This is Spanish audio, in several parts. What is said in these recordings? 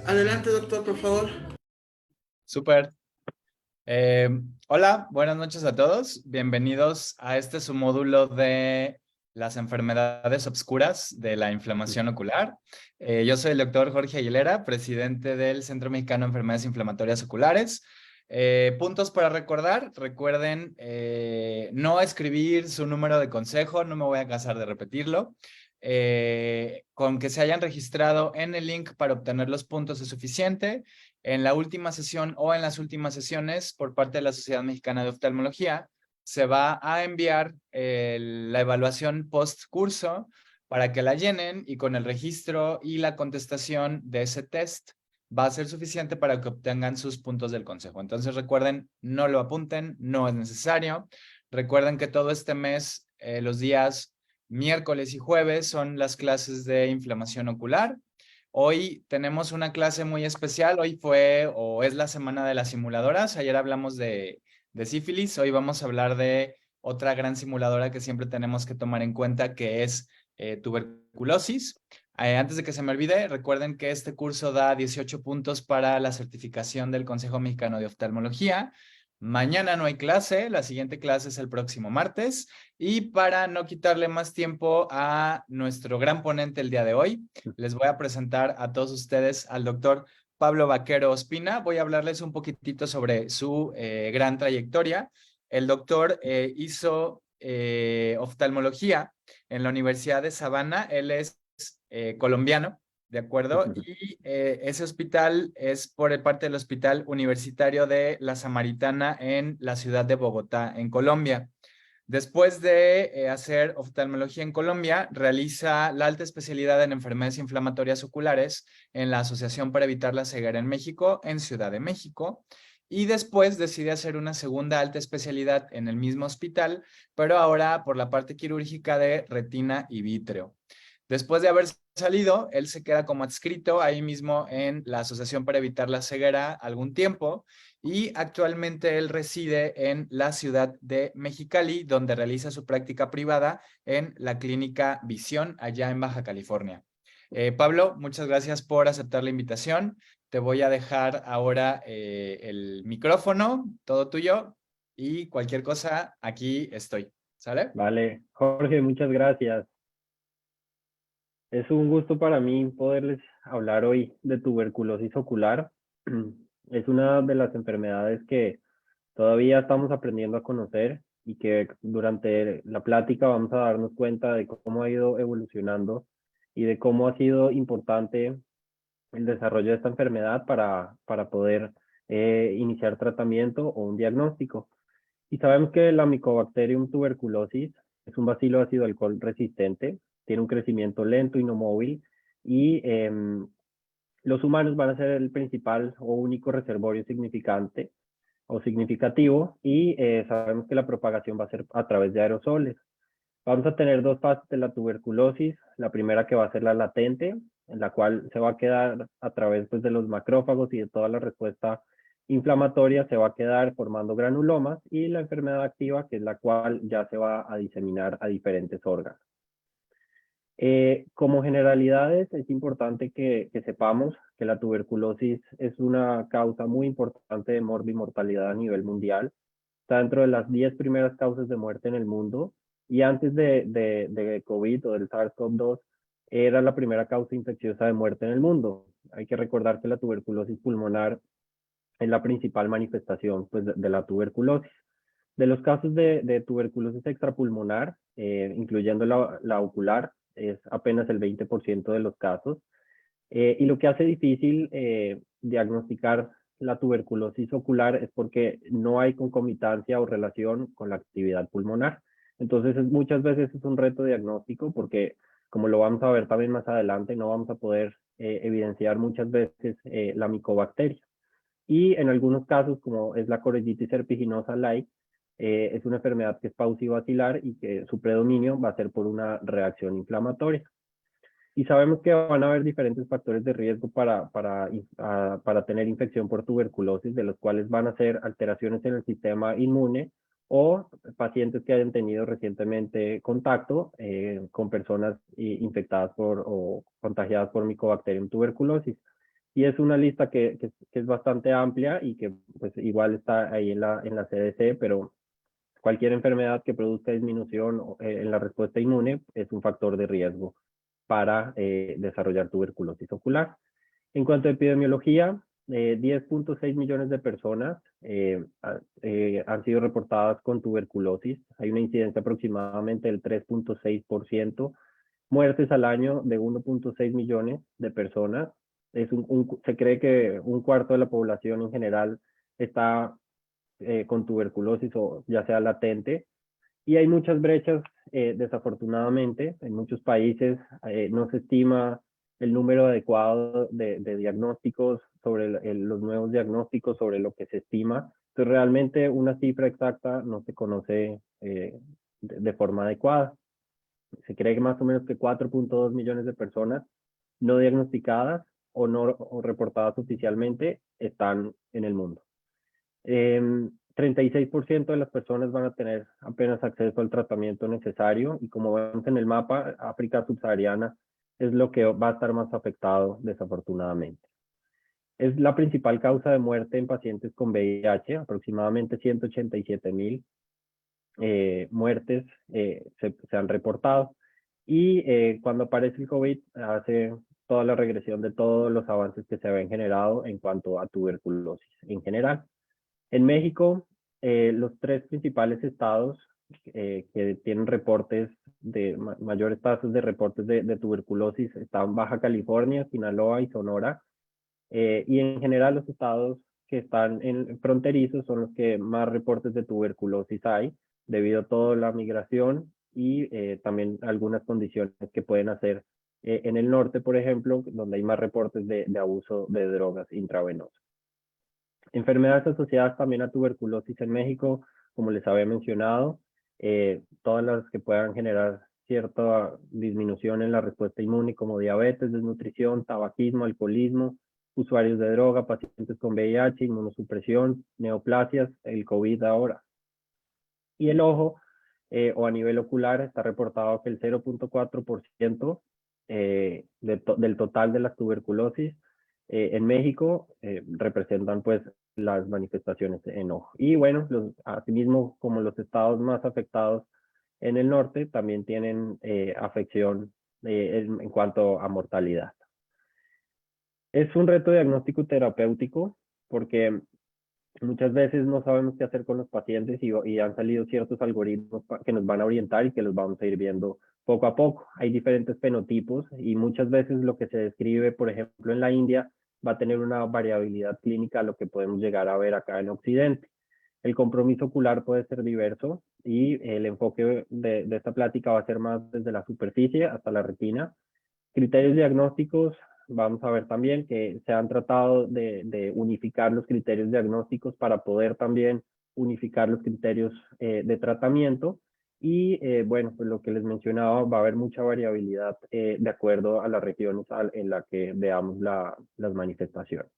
Adelante, doctor, por favor. Súper. Hola, buenas noches a todos. Bienvenidos a este su módulo de las enfermedades obscuras de la inflamación ocular. Yo soy el doctor Jorge Aguilera, presidente del Centro Mexicano de Enfermedades Inflamatorias Oculares. Puntos para recordar. Recuerden no escribir su número de consejo, no me voy a cansar de repetirlo. Con que se hayan registrado en el link para obtener los puntos es suficiente. En la última sesión o en las últimas sesiones por parte de la Sociedad Mexicana de Oftalmología se va a enviar la evaluación post curso para que la llenen, y con el registro y la contestación de ese test va a ser suficiente para que obtengan sus puntos del consejo. Entonces recuerden, no lo apunten, no es necesario. Recuerden que todo este mes, los días miércoles y jueves son las clases de inflamación ocular. Hoy tenemos una clase muy especial. Hoy fue o es la semana de las simuladoras. Ayer hablamos de sífilis. Hoy vamos a hablar de otra gran simuladora que siempre tenemos que tomar en cuenta, que es tuberculosis. Antes de que se me olvide, recuerden que este curso da 18 puntos para la certificación del Consejo Mexicano de Oftalmología. Mañana no hay clase, la siguiente clase es el próximo martes. Y para no quitarle más tiempo a nuestro gran ponente el día de hoy, les voy a presentar a todos ustedes al doctor Pablo Vaquero Ospina. Voy a hablarles un poquitito sobre su gran trayectoria. El doctor hizo oftalmología en la Universidad de Savannah. Él es colombiano, ¿de acuerdo? Y ese hospital es por parte del Hospital Universitario de la Samaritana en la ciudad de Bogotá, en Colombia. Después de hacer oftalmología en Colombia, realiza la alta especialidad en enfermedades inflamatorias oculares en la Asociación para Evitar la Ceguera en México, en Ciudad de México. Y después decide hacer una segunda alta especialidad en el mismo hospital, pero ahora por la parte quirúrgica de retina y vítreo. Después de haber salido, él se queda como adscrito ahí mismo en la Asociación para Evitar la Ceguera algún tiempo, y actualmente él reside en la ciudad de Mexicali, donde realiza su práctica privada en la clínica Visión, allá en Baja California. Pablo, muchas gracias por aceptar la invitación. Te voy a dejar ahora el micrófono, todo tuyo, y cualquier cosa, aquí estoy. ¿Sale? Vale, Jorge, muchas gracias. Es un gusto para mí poderles hablar hoy de tuberculosis ocular. Es una de las enfermedades que todavía estamos aprendiendo a conocer y que durante la plática vamos a darnos cuenta de cómo ha ido evolucionando y de cómo ha sido importante el desarrollo de esta enfermedad para poder iniciar tratamiento o un diagnóstico. Y sabemos que la Mycobacterium tuberculosis es un bacilo ácido alcohol resistente, tiene un crecimiento lento y no móvil, y los humanos van a ser el principal o único reservorio significante o significativo, y sabemos que la propagación va a ser a través de aerosoles. Vamos a tener dos fases de la tuberculosis. La primera, que va a ser la latente, en la cual se va a quedar a través pues, de los macrófagos y de toda la respuesta inflamatoria, se va a quedar formando granulomas, y la enfermedad activa, que es la cual ya se va a diseminar a diferentes órganos. Como generalidades, es importante que sepamos que la tuberculosis es una causa muy importante de mortalidad a nivel mundial. Está dentro de las 10 primeras causas de muerte en el mundo, y antes de COVID o del SARS-CoV-2 era la primera causa infecciosa de muerte en el mundo. Hay que recordar que la tuberculosis pulmonar es la principal manifestación pues, de la tuberculosis. De los casos de tuberculosis extrapulmonar, incluyendo la ocular, es apenas el 20% de los casos. Y lo que hace difícil diagnosticar la tuberculosis ocular es porque no hay concomitancia o relación con la actividad pulmonar. Entonces, muchas veces es un reto diagnóstico porque, como lo vamos a ver también más adelante, no vamos a poder evidenciar muchas veces la micobacteria. Y en algunos casos, como es la coreyitis serpiginosa light, es una enfermedad que es paucivacilar y que su predominio va a ser por una reacción inflamatoria. Y sabemos que van a haber diferentes factores de riesgo para tener infección por tuberculosis, de los cuales van a ser alteraciones en el sistema inmune o pacientes que hayan tenido recientemente contacto con personas infectadas o contagiadas por Mycobacterium tuberculosis. Y es una lista que es bastante amplia y que pues igual está ahí en la CDC, pero cualquier enfermedad que produzca disminución en la respuesta inmune es un factor de riesgo para desarrollar tuberculosis ocular. En cuanto a epidemiología, 10.6 millones de personas han sido reportadas con tuberculosis. Hay una incidencia aproximadamente del 3.6%. Muertes al año de 1.6 millones de personas. Se cree que un cuarto de la población en general está con tuberculosis o ya sea latente. Y hay muchas brechas, desafortunadamente. En muchos países no se estima el número adecuado de diagnósticos, sobre los nuevos diagnósticos, sobre lo que se estima. Entonces, realmente una cifra exacta no se conoce de forma adecuada. Se cree que más o menos que 4.2 millones de personas no diagnosticadas o reportadas oficialmente están en el mundo. 36% de las personas van a tener apenas acceso al tratamiento necesario y como vemos en el mapa, África subsahariana es lo que va a estar más afectado desafortunadamente. Es la principal causa de muerte en pacientes con VIH, aproximadamente 187,000 muertes se han reportado. Y cuando aparece el COVID, hace toda la regresión de todos los avances que se habían generado en cuanto a tuberculosis en general. En México, los tres principales estados que tienen reportes de mayores tasas de reportes de tuberculosis están Baja California, Sinaloa y Sonora. Y en general los estados que están en fronterizos son los que más reportes de tuberculosis hay, debido a toda la migración y también algunas condiciones que pueden hacer en el norte, por ejemplo, donde hay más reportes de abuso de drogas intravenosas. Enfermedades asociadas también a tuberculosis en México, como les había mencionado, todas las que puedan generar cierta disminución en la respuesta inmune, como diabetes, desnutrición, tabaquismo, alcoholismo, usuarios de droga, pacientes con VIH, inmunosupresión, neoplasias, el COVID ahora. Y el ojo, o a nivel ocular, está reportado que el 0.4% del total de las tuberculosis en México representan pues las manifestaciones en ojo. Y bueno, asimismo como los estados más afectados en el norte también tienen afección en cuanto a mortalidad. Es un reto diagnóstico terapéutico porque muchas veces no sabemos qué hacer con los pacientes y han salido ciertos algoritmos que nos van a orientar y que los vamos a ir viendo poco a poco. Hay diferentes fenotipos y muchas veces lo que se describe, por ejemplo, en la India, va a tener una variabilidad clínica a lo que podemos llegar a ver acá en Occidente. El compromiso ocular puede ser diverso y el enfoque de esta plática va a ser más desde la superficie hasta la retina. Criterios diagnósticos, vamos a ver también que se han tratado de unificar los criterios diagnósticos para poder también unificar los criterios de tratamiento. Y bueno, pues lo que les mencionaba, va a haber mucha variabilidad de acuerdo a las regiones en las que veamos las manifestaciones.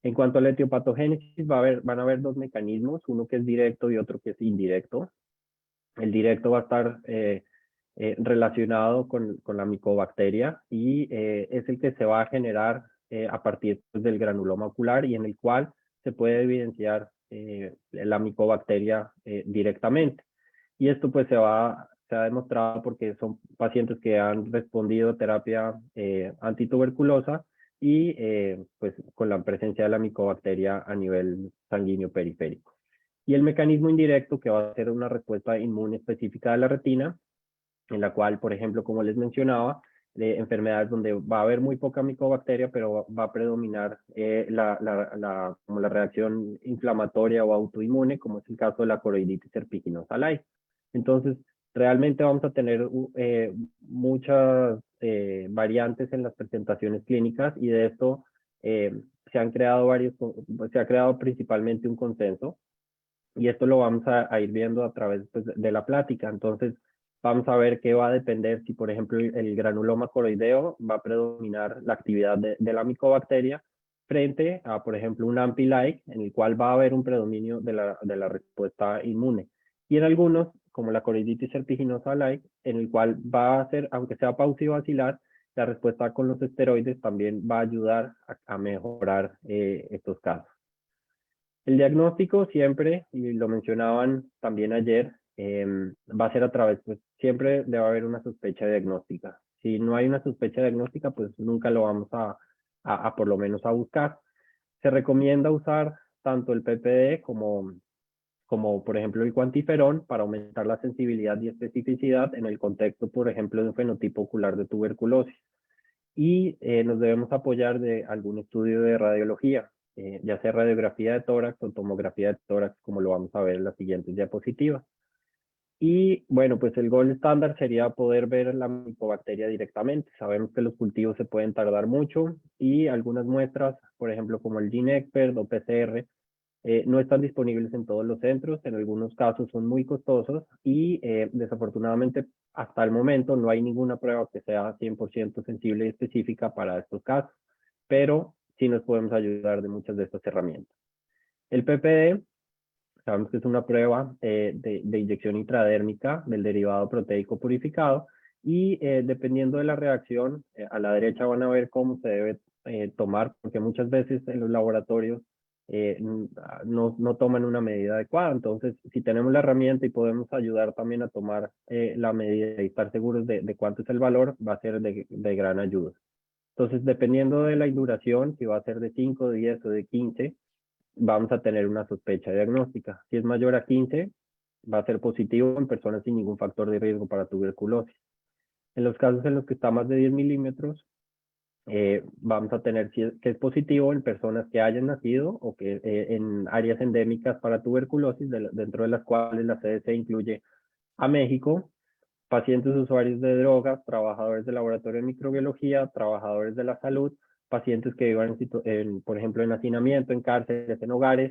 En cuanto a la etiopatogénesis, van a haber dos mecanismos, uno que es directo y otro que es indirecto. El directo va a estar relacionado con la micobacteria y es el que se va a generar a partir del granuloma ocular y en el cual se puede evidenciar la micobacteria directamente. Y esto pues se ha demostrado porque son pacientes que han respondido a terapia antituberculosa y pues con la presencia de la micobacteria a nivel sanguíneo periférico. Y el mecanismo indirecto, que va a ser una respuesta inmune específica de la retina, en la cual, por ejemplo, como les mencionaba, de enfermedades donde va a haber muy poca micobacteria, pero va a predominar como la reacción inflamatoria o autoinmune, como es el caso de la coroiditis serpiginosa light. Entonces, realmente vamos a tener muchas variantes en las presentaciones clínicas y de esto se ha creado principalmente un consenso y esto lo vamos a ir viendo a través pues, de la plática. Entonces, vamos a ver qué va a depender si, por ejemplo, el granuloma coroideo va a predominar la actividad de la micobacteria frente a, por ejemplo, un AMPI-like, en el cual va a haber un predominio de la respuesta inmune. Y en algunos, como la coroiditis serpiginosa like, en el cual va a ser, aunque sea pausivacilar, la respuesta con los esteroides también va a ayudar a mejorar estos casos. El diagnóstico siempre, y lo mencionaban también ayer, va a ser a través, pues siempre debe haber una sospecha diagnóstica. Si no hay una sospecha diagnóstica, pues nunca lo vamos a por lo menos a buscar. Se recomienda usar tanto el PPD como por ejemplo el cuantiferón para aumentar la sensibilidad y especificidad en el contexto, por ejemplo, de un fenotipo ocular de tuberculosis. Y nos debemos apoyar de algún estudio de radiología, ya sea radiografía de tórax o tomografía de tórax, como lo vamos a ver en las siguientes diapositivas. Y bueno, pues el gold estándar sería poder ver la micobacteria directamente. Sabemos que los cultivos se pueden tardar mucho y algunas muestras, por ejemplo, como el GeneXpert o PCR, no están disponibles en todos los centros, en algunos casos son muy costosos y desafortunadamente hasta el momento no hay ninguna prueba que sea 100% sensible y específica para estos casos, pero sí nos podemos ayudar de muchas de estas herramientas. El PPD, sabemos que es una prueba de inyección intradérmica del derivado proteico purificado y dependiendo de la reacción, a la derecha van a ver cómo se debe tomar, porque muchas veces en los laboratorios no toman una medida adecuada. Entonces, si tenemos la herramienta y podemos ayudar también a tomar la medida y estar seguros de cuánto es el valor, va a ser de gran ayuda. Entonces, dependiendo de la induración, si va a ser de 5, 10 o de 15, vamos a tener una sospecha diagnóstica. Si es mayor a 15, va a ser positivo en personas sin ningún factor de riesgo para tuberculosis. En los casos en los que está más de 10 milímetros, vamos a tener que es positivo en personas que hayan nacido o que en áreas endémicas para tuberculosis, dentro de las cuales la CDC incluye a México, pacientes usuarios de drogas, trabajadores de laboratorio de microbiología, trabajadores de la salud, pacientes que vivan, por ejemplo, en hacinamiento, en cárceles, en hogares,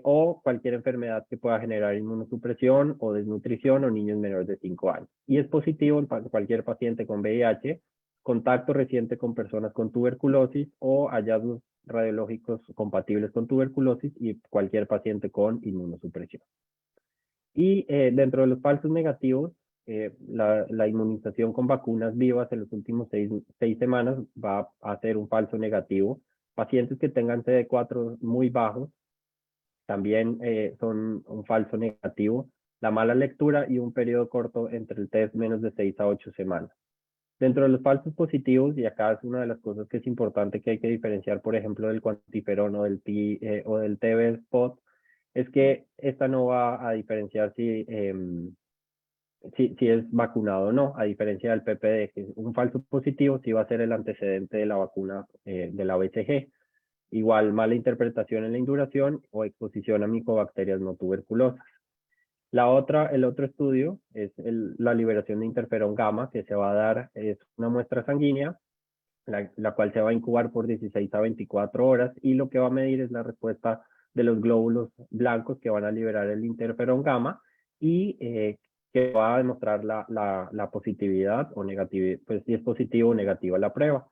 o cualquier enfermedad que pueda generar inmunosupresión o desnutrición o niños menores de 5 años. Y es positivo en cualquier paciente con VIH, contacto reciente con personas con tuberculosis o hallazgos radiológicos compatibles con tuberculosis y cualquier paciente con inmunosupresión. Y dentro de los falsos negativos, la inmunización con vacunas vivas en los últimos 6 semanas va a ser un falso negativo. Pacientes que tengan CD4 muy bajos también son un falso negativo. La mala lectura y un periodo corto entre el test menos de 6 a 8 semanas. Dentro de los falsos positivos, y acá es una de las cosas que es importante que hay que diferenciar, por ejemplo, del cuantiferón o del TB Spot, es que esta no va a diferenciar si es vacunado o no, a diferencia del PPD, que es un falso positivo sí va a ser el antecedente de la vacuna de la BCG. Igual, mala interpretación en la induración o exposición a micobacterias no tuberculosas. El otro estudio es la liberación de interferón gamma, que se va a dar, es una muestra sanguínea, la cual se va a incubar por 16 a 24 horas y lo que va a medir es la respuesta de los glóbulos blancos que van a liberar el interferón gamma y que va a demostrar la positividad o negatividad, pues si es positivo o negativa la prueba.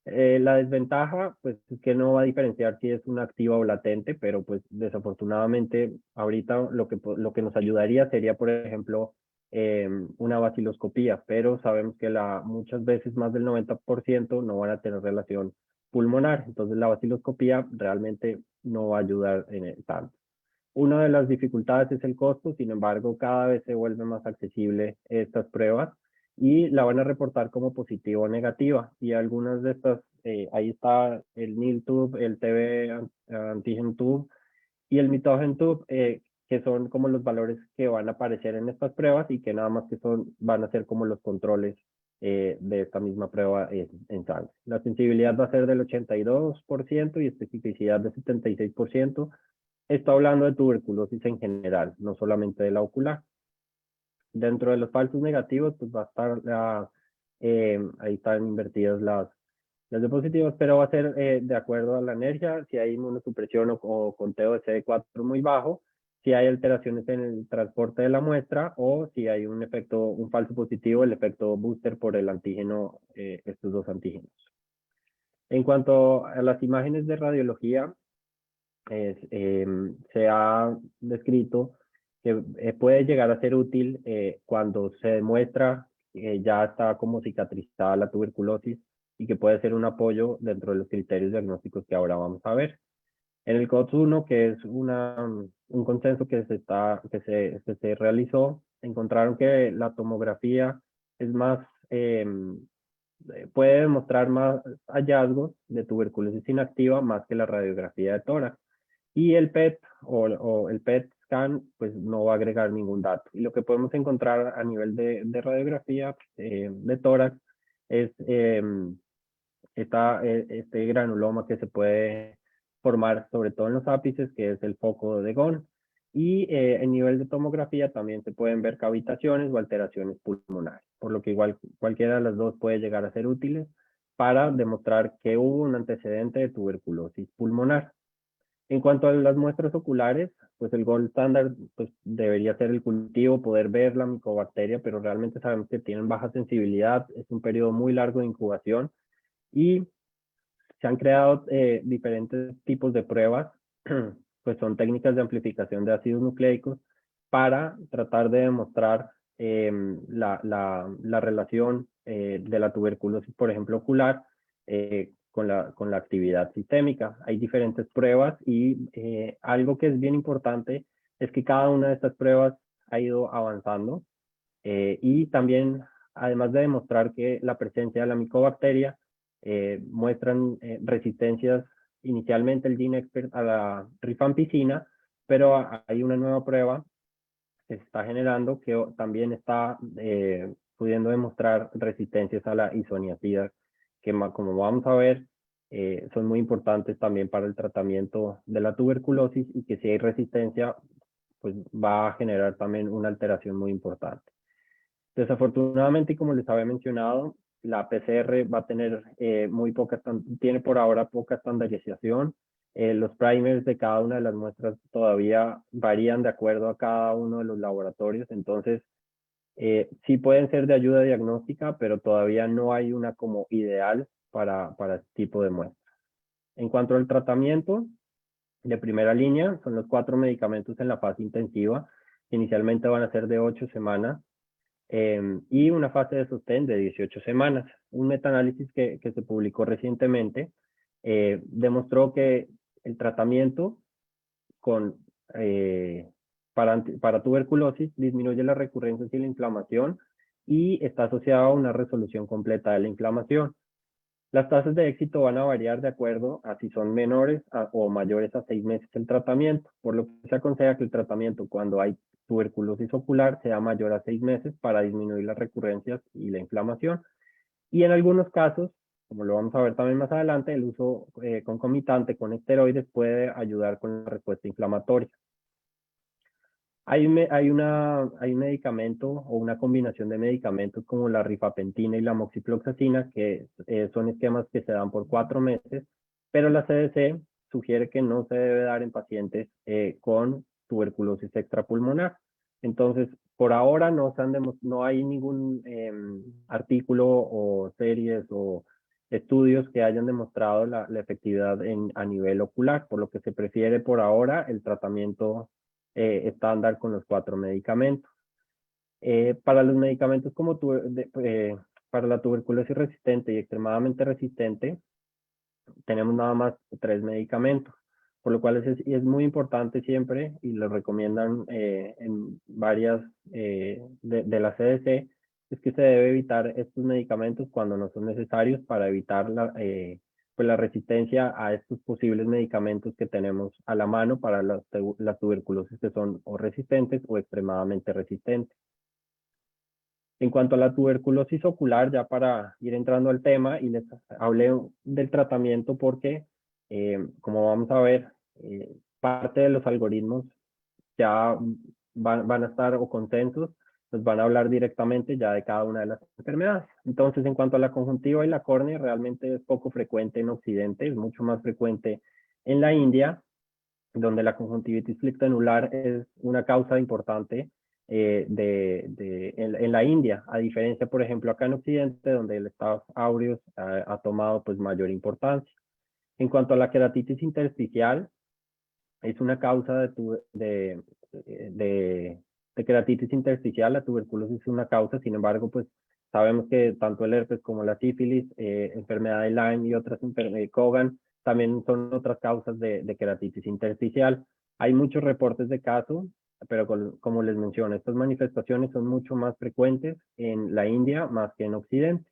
La desventaja, pues es que no va a diferenciar si es una activa o latente, pero pues desafortunadamente ahorita lo que nos ayudaría sería, por ejemplo, una vaciloscopía, pero sabemos que muchas veces más del 90% no van a tener relación pulmonar, entonces la vaciloscopía realmente no va a ayudar en tanto. Una de las dificultades es el costo, sin embargo, cada vez se vuelve más accesible estas pruebas y la van a reportar como positiva o negativa. Y algunas de estas, ahí está el NIL-TUB, el TB antigen-TUB y el mitogen-TUB, que son como los valores que van a aparecer en estas pruebas y que nada más que van a ser como los controles de esta misma prueba en sangre. La sensibilidad va a ser del 82% y especificidad del 76%. Está hablando de tuberculosis en general, no solamente de la ocular. Dentro de los falsos negativos, pues va a estar, ahí están invertidas las diapositivas, pero va a ser de acuerdo a la alergia, si hay inmunosupresión o conteo de CD4 muy bajo, si hay alteraciones en el transporte de la muestra o si hay un falso positivo, el efecto booster por el antígeno, estos dos antígenos. En cuanto a las imágenes de radiología, se ha descrito que puede llegar a ser útil cuando se demuestra que ya está como cicatrizada la tuberculosis y que puede ser un apoyo dentro de los criterios diagnósticos que ahora vamos a ver. En el COTS-1, que es un consenso que se realizó, encontraron que la tomografía es más, puede demostrar más hallazgos de tuberculosis inactiva más que la radiografía de tórax. Y el PET o el PET scan pues no va a agregar ningún dato. Y lo que podemos encontrar a nivel de radiografía de tórax es este granuloma que se puede formar sobre todo en los ápices, que es el foco de Ghosn. Y en nivel de tomografía también se pueden ver cavitaciones o alteraciones pulmonares, por lo que igual cualquiera de las dos puede llegar a ser útiles para demostrar que hubo un antecedente de tuberculosis pulmonar. En cuanto a las muestras oculares, pues el gold standard pues, debería ser el cultivo, poder ver la micobacteria, pero realmente sabemos que tienen baja sensibilidad, es un periodo muy largo de incubación y se han creado diferentes tipos de pruebas, pues son técnicas de amplificación de ácidos nucleicos para tratar de demostrar la relación de la tuberculosis, por ejemplo, ocular, con la actividad sistémica. Hay diferentes pruebas y algo que es bien importante es que cada una de estas pruebas ha ido avanzando y también, además de demostrar que la presencia de la micobacteria muestran resistencias inicialmente el GeneXpert a la rifampicina, pero hay una nueva prueba que se está generando que también está pudiendo demostrar resistencias a la isoniazida, que como vamos a ver, son muy importantes también para el tratamiento de la tuberculosis y que si hay resistencia, pues va a generar también una alteración muy importante. Desafortunadamente, y como les había mencionado, la PCR va a tener tiene por ahora poca estandarización. Los primers de cada una de las muestras todavía varían de acuerdo a cada uno de los laboratorios, entonces sí pueden ser de ayuda diagnóstica, pero todavía no hay una como ideal para este tipo de muestras. En cuanto al tratamiento de primera línea, son los 4 medicamentos en la fase intensiva, que inicialmente van a ser de 8 semanas, y una fase de sostén de 18 semanas. Un metaanálisis que se publicó recientemente demostró que el tratamiento con, para tuberculosis disminuye las recurrencias y la inflamación y está asociado a una resolución completa de la inflamación. Las tasas de éxito van a variar de acuerdo a si son menores o mayores a 6 meses el tratamiento, por lo que se aconseja que el tratamiento cuando hay tuberculosis ocular sea mayor a 6 meses para disminuir las recurrencias y la inflamación. Y en algunos casos, como lo vamos a ver también más adelante, el uso concomitante con esteroides puede ayudar con la respuesta inflamatoria. Hay un medicamento o una combinación de medicamentos como la rifapentina y la moxifloxacina, que son esquemas que se dan por 4 meses, pero la CDC sugiere que no se debe dar en pacientes con tuberculosis extrapulmonar. Entonces, por ahora no hay ningún artículo o series o estudios que hayan demostrado la efectividad a nivel ocular, por lo que se prefiere por ahora el tratamiento estándar con los 4 medicamentos. Para los medicamentos para la tuberculosis resistente y extremadamente resistente, tenemos nada más 3 medicamentos, por lo cual es muy importante siempre, y lo recomiendan en varias de la CDC, es que se debe evitar estos medicamentos cuando no son necesarios para evitar pues la resistencia a estos posibles medicamentos que tenemos a la mano para las tuberculosis que son o resistentes o extremadamente resistentes. En cuanto a la tuberculosis ocular, ya para ir entrando al tema, y les hablé del tratamiento porque, como vamos a ver, parte de los algoritmos ya van a estar o consensos, nos van a hablar directamente ya de cada una de las enfermedades. Entonces, en cuanto a la conjuntiva y la córnea, realmente es poco frecuente en Occidente, es mucho más frecuente en la India, donde la conjuntivitis flictenular es una causa importante en la India, a diferencia, por ejemplo, acá en Occidente, donde el Staph aureus ha tomado pues mayor importancia. En cuanto a la queratitis intersticial, es una causa de queratitis intersticial, la tuberculosis es una causa, sin embargo, pues Sabemos que tanto el herpes como la sífilis, enfermedad de Lyme y otras Cogan, también son otras causas de queratitis intersticial. Hay muchos reportes de casos, pero como les menciono, estas manifestaciones son mucho más frecuentes en la India más que en Occidente.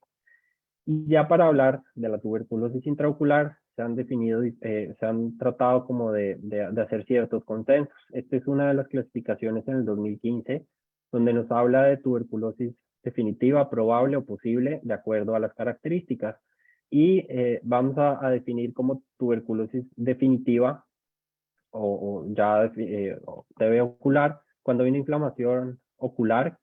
Y ya para hablar de la tuberculosis intraocular, se han definido, se han tratado como de hacer ciertos consensos. Esta es una de las clasificaciones en el 2015, donde nos habla de tuberculosis definitiva, probable o posible, de acuerdo a las características. Y vamos a definir como tuberculosis definitiva o ya TB ocular, cuando hay una inflamación ocular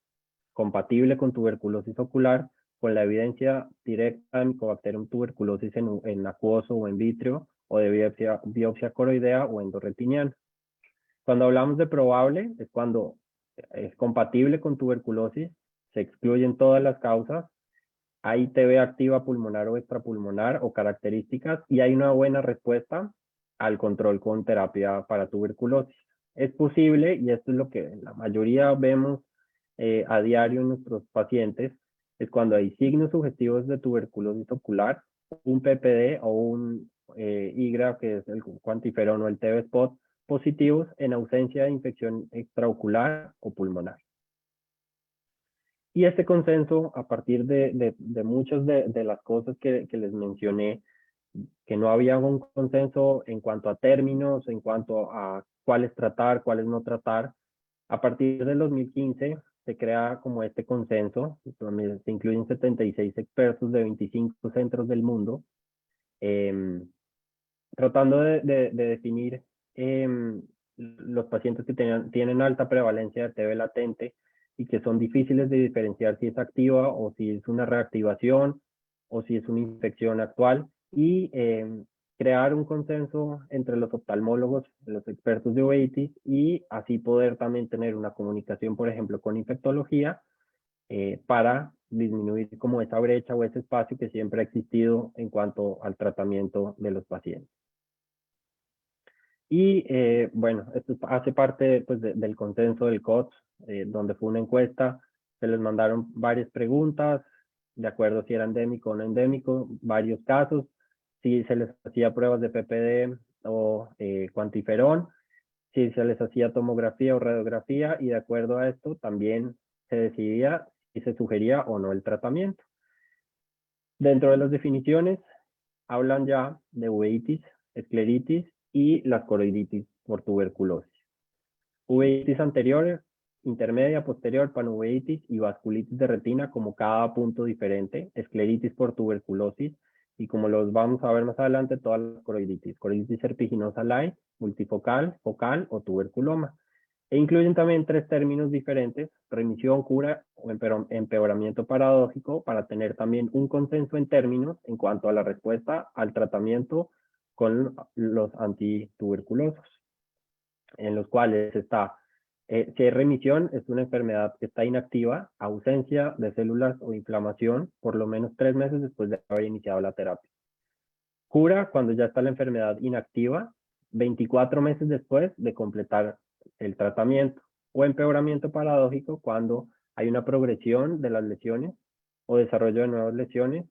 compatible con tuberculosis ocular, con la evidencia directa de Mycobacterium tuberculosis en acuoso o en vitrio, o de biopsia coroidea o endorretiniana. Cuando hablamos de probable, es cuando es compatible con tuberculosis, se excluyen todas las causas, hay TB activa pulmonar o extrapulmonar o características, y hay una buena respuesta al control con terapia para tuberculosis. Es posible, y esto es lo que la mayoría vemos a diario en nuestros pacientes, es cuando hay signos sugestivos de tuberculosis ocular, un PPD o un IGRA, que es el cuantiferón o el TB spot, positivos en ausencia de infección extraocular o pulmonar. Y este consenso, a partir de muchas de las cosas que les mencioné, que no había un consenso en cuanto a términos, en cuanto a cuáles tratar, cuáles no tratar, a partir del 2015 se crea como este consenso, donde se incluyen 76 expertos de 25 centros del mundo, tratando de definir los pacientes que tienen alta prevalencia de TB latente y que son difíciles de diferenciar si es activa o si es una reactivación o si es una infección actual, y crear un consenso entre los oftalmólogos, los expertos de uveitis, y así poder también tener una comunicación, por ejemplo, con infectología, para disminuir como esa brecha o ese espacio que siempre ha existido en cuanto al tratamiento de los pacientes. Y bueno, esto hace parte pues, del consenso del COTS, donde fue una encuesta, se les mandaron varias preguntas, de acuerdo si era endémico o no endémico, varios casos, si se les hacía pruebas de PPD o cuantiferón, si se les hacía tomografía o radiografía, y de acuerdo a esto también se decidía si se sugería o no el tratamiento. Dentro de las definiciones, hablan ya de uveitis, escleritis y las coroiditis por tuberculosis. Uveitis anterior, intermedia, posterior, panuveitis y vasculitis de retina como cada punto diferente, escleritis por tuberculosis, y como los vamos a ver más adelante, todas las coroiditis, coroiditis serpiginosa light, multifocal, focal o tuberculoma. E incluyen también tres términos diferentes: remisión, cura o empeoramiento paradójico, para tener también un consenso en términos en cuanto a la respuesta al tratamiento con los antituberculosos, en los cuales está, si hay remisión, es una enfermedad que está inactiva, ausencia de células o inflamación por lo menos 3 meses después de haber iniciado la terapia. Cura, cuando ya está la enfermedad inactiva, 24 meses después de completar el tratamiento. O empeoramiento paradójico, cuando hay una progresión de las lesiones o desarrollo de nuevas lesiones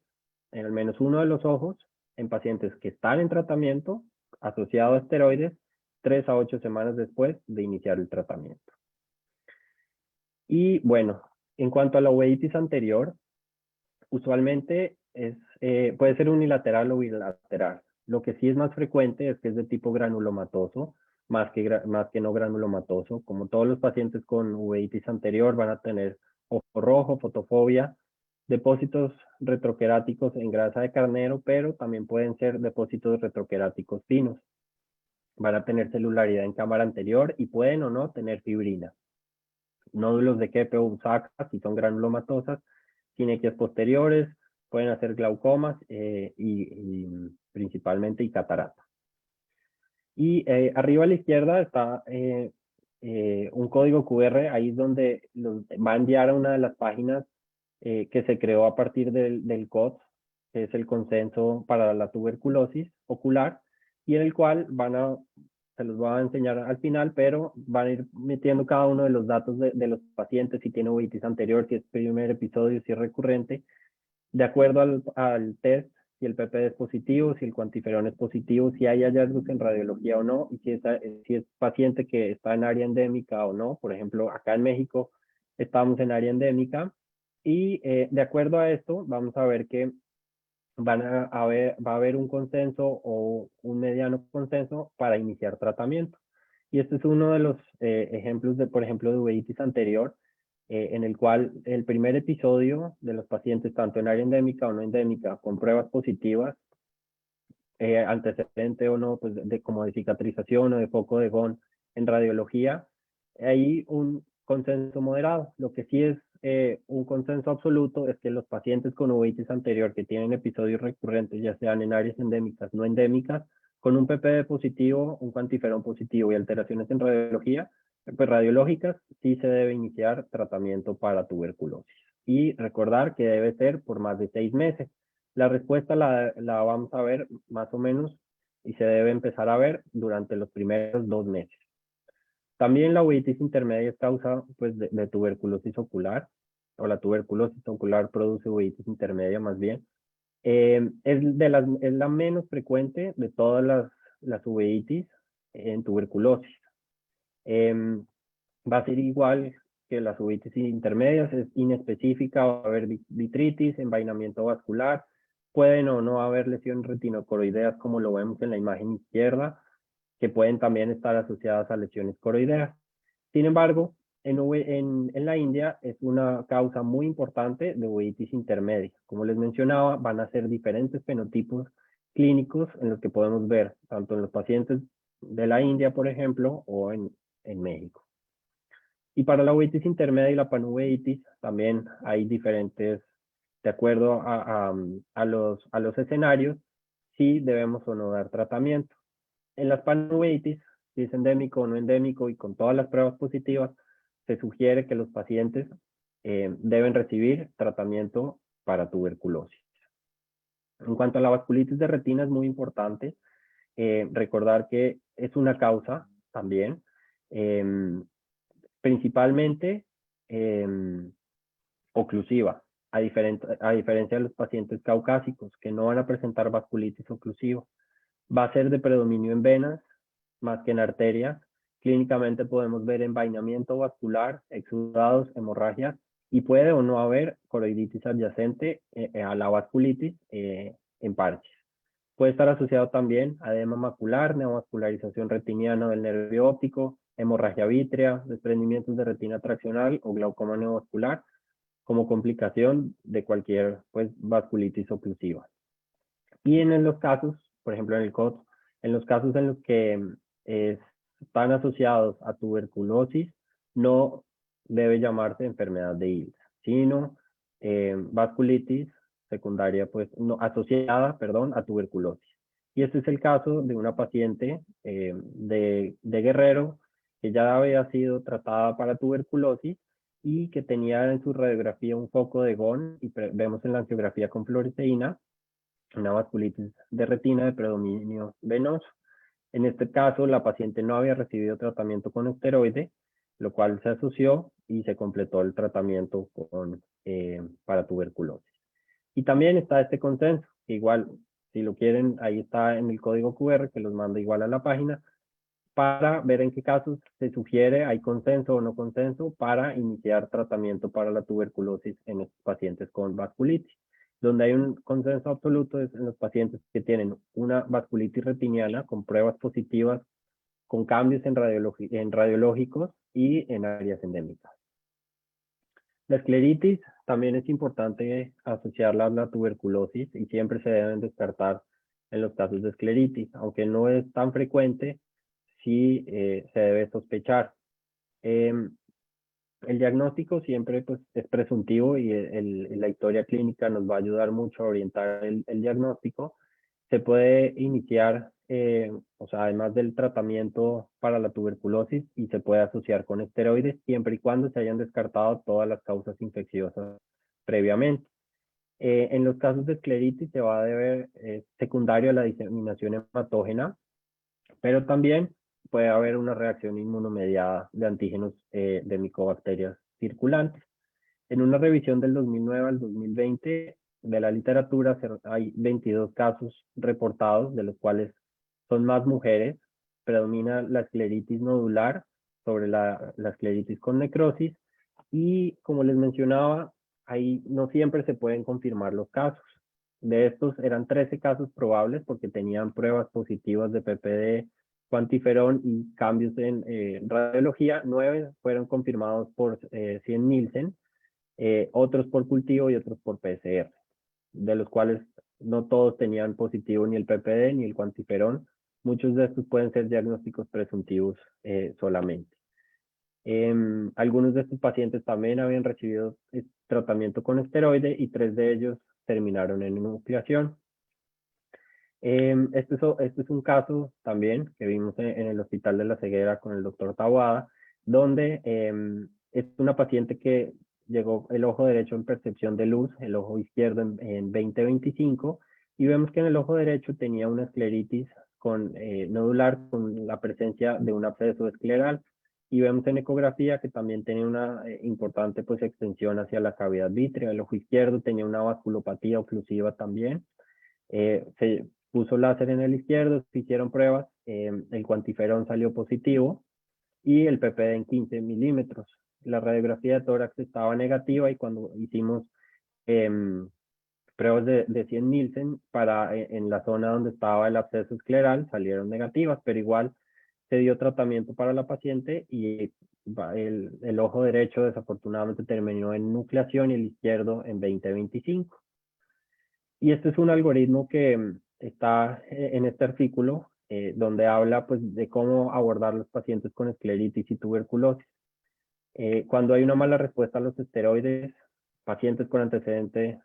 en al menos uno de los ojos en pacientes que están en tratamiento asociado a esteroides 3 a 8 semanas después de iniciar el tratamiento. Y bueno, en cuanto a la uveitis anterior, usualmente puede ser unilateral o bilateral. Lo que sí es más frecuente es que es de tipo granulomatoso, más que no granulomatoso. Como todos los pacientes con uveitis anterior van a tener ojo rojo, fotofobia, depósitos retroqueráticos en grasa de carnero, pero también pueden ser depósitos retroqueráticos finos. Van a tener celularidad en cámara anterior y pueden o no tener fibrina. Nódulos de Keppe o Busacca, si son granulomatosas, cinequias posteriores, pueden hacer glaucomas y principalmente y catarata. Y arriba a la izquierda está un código QR, ahí es donde va a enviar a una de las páginas que se creó a partir del COTS, que es el consenso para la tuberculosis ocular, y en el cual van a se los voy a enseñar al final, pero van a ir metiendo cada uno de los datos de los pacientes, si tiene uveitis anterior, si es primer episodio, si es recurrente, de acuerdo al test, si el PPD es positivo, si el cuantiferón es positivo, si hay hallazgos en radiología o no, y si es paciente que está en área endémica o no. Por ejemplo, acá en México estamos en área endémica, y de acuerdo a esto vamos a ver que va a haber un consenso o un mediano consenso para iniciar tratamiento. Y este es uno de los ejemplos de, por ejemplo, de uveitis anterior, en el cual el primer episodio de los pacientes, tanto en área endémica o no endémica, con pruebas positivas, antecedente o no, pues como de cicatrización o de foco de Gone en radiología, hay un consenso moderado. Lo que sí es un consenso absoluto es que los pacientes con uveitis anterior que tienen episodios recurrentes, ya sean en áreas endémicas, no endémicas, con un PPD positivo, un cuantiferón positivo y alteraciones en radiología, pues radiológicas, sí se debe iniciar tratamiento para tuberculosis. Y recordar que debe ser por más de 6 meses. La respuesta la vamos a ver más o menos y se debe empezar a ver durante los primeros 2 meses. También la uveitis intermedia es causa pues, de tuberculosis ocular, o la tuberculosis ocular produce uveitis intermedia más bien. Es la menos frecuente de todas las uveitis en tuberculosis. Va a ser igual que las uveitis intermedias, es inespecífica, va a haber vitritis, envainamiento vascular, pueden o no haber lesiones retinocoroideas como lo vemos en la imagen izquierda, que pueden también estar asociadas a lesiones coroideas. Sin embargo, en la India es una causa muy importante de uveitis intermedia. Como les mencionaba, van a ser diferentes fenotipos clínicos en los que podemos ver tanto en los pacientes de la India, por ejemplo, o en México. Y para la uveitis intermedia y la panuveitis también hay diferentes, de acuerdo a los escenarios, si debemos o no dar tratamiento. En las panuveitis, si es endémico o no endémico y con todas las pruebas positivas, se sugiere que los pacientes deben recibir tratamiento para tuberculosis. En cuanto a la vasculitis de retina, es muy importante recordar que es una causa también, principalmente oclusiva, a diferencia de los pacientes caucásicos, que no van a presentar vasculitis oclusiva. Va a ser de predominio en venas, más que en arterias. Clínicamente podemos ver envainamiento vascular, exudados, hemorragias, y puede o no haber coroiditis adyacente a la vasculitis en parches. Puede estar asociado también a edema macular, neovascularización retiniana del nervio óptico, hemorragia vítrea, desprendimientos de retina traccional o glaucoma neovascular, como complicación de cualquier pues, vasculitis oclusiva. Y en los casos, por ejemplo en el COT, en los casos en los que están asociados a tuberculosis, no debe llamarse enfermedad de Ills, sino vasculitis secundaria, pues, no, asociada, perdón, a tuberculosis. Y este es el caso de una paciente de Guerrero que ya había sido tratada para tuberculosis y que tenía en su radiografía un foco de Gone, y vemos en la angiografía con fluoresceína una vasculitis de retina de predominio venoso. En este caso, la paciente no había recibido tratamiento con esteroide, lo cual se asoció y se completó el tratamiento para tuberculosis. Y también está este consenso, que igual, si lo quieren, ahí está en el código QR, que los manda igual a la página, para ver en qué casos se sugiere, hay consenso o no consenso, para iniciar tratamiento para la tuberculosis en los pacientes con vasculitis. Donde hay un consenso absoluto es en los pacientes que tienen una vasculitis retiniana con pruebas positivas, con cambios en radiológicos y en áreas endémicas. La escleritis también es importante asociarla a la tuberculosis y siempre se deben descartar en los casos de escleritis, aunque no es tan frecuente, sí se debe sospechar. El diagnóstico siempre pues, es presuntivo y la historia clínica nos va a ayudar mucho a orientar el diagnóstico. Se puede iniciar, o sea, además del tratamiento para la tuberculosis, y se puede asociar con esteroides siempre y cuando se hayan descartado todas las causas infecciosas previamente. En los casos de escleritis se va a deber secundario a la diseminación hematógena, pero también puede haber una reacción inmunomediada de antígenos de micobacterias circulantes. En una revisión del 2009 al 2020 de la literatura hay 22 casos reportados, de los cuales son más mujeres. Predomina la escleritis nodular sobre la escleritis con necrosis, y como les mencionaba, ahí no siempre se pueden confirmar los casos. De estos eran 13 casos probables porque tenían pruebas positivas de PPD, cuantiferón y cambios en radiología. 9 fueron confirmados por 100 Nielsen, otros por cultivo y otros por PCR, de los cuales no todos tenían positivo ni el PPD ni el cuantiferón. Muchos de estos pueden ser diagnósticos presuntivos solamente. Algunos de estos pacientes también habían recibido tratamiento con esteroide y 3 de ellos terminaron en enucleación. Este es un caso también que vimos en el Hospital de la Ceguera con el doctor Tawada, donde es una paciente que llegó el ojo derecho en percepción de luz, el ojo izquierdo en 20/25, y vemos que en el ojo derecho tenía una escleritis nodular con la presencia de un absceso escleral, y vemos en ecografía que también tenía una importante pues extensión hacia la cavidad vítrea. El ojo izquierdo tenía una vasculopatía oclusiva también. Se puso láser en el izquierdo, se hicieron pruebas, el cuantiferón salió positivo y el PPD en 15 milímetros. La radiografía de tórax estaba negativa, y cuando hicimos pruebas de 100 Nielsen en la zona donde estaba el absceso escleral, salieron negativas, pero igual se dio tratamiento para la paciente, y el ojo derecho desafortunadamente terminó en nucleación y el izquierdo en 20/25. Y este es un algoritmo que está en este artículo, donde habla pues, de cómo abordar los pacientes con escleritis y tuberculosis. Cuando hay una mala respuesta a los esteroides, pacientes con antecedente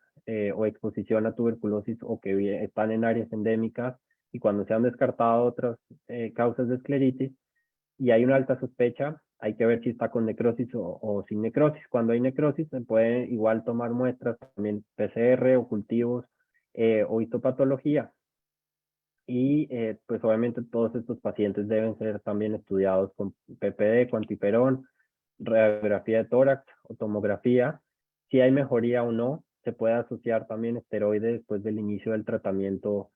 o exposición a tuberculosis o que están en áreas endémicas, y cuando se han descartado otras causas de escleritis y hay una alta sospecha, hay que ver si está con necrosis o sin necrosis. Cuando hay necrosis, se puede igual tomar muestras, también PCR o cultivos o histopatología. Y pues obviamente todos estos pacientes deben ser también estudiados con PPD, cuantiferón, radiografía de tórax o tomografía. Si hay mejoría o no, se puede asociar también esteroide después del inicio del tratamiento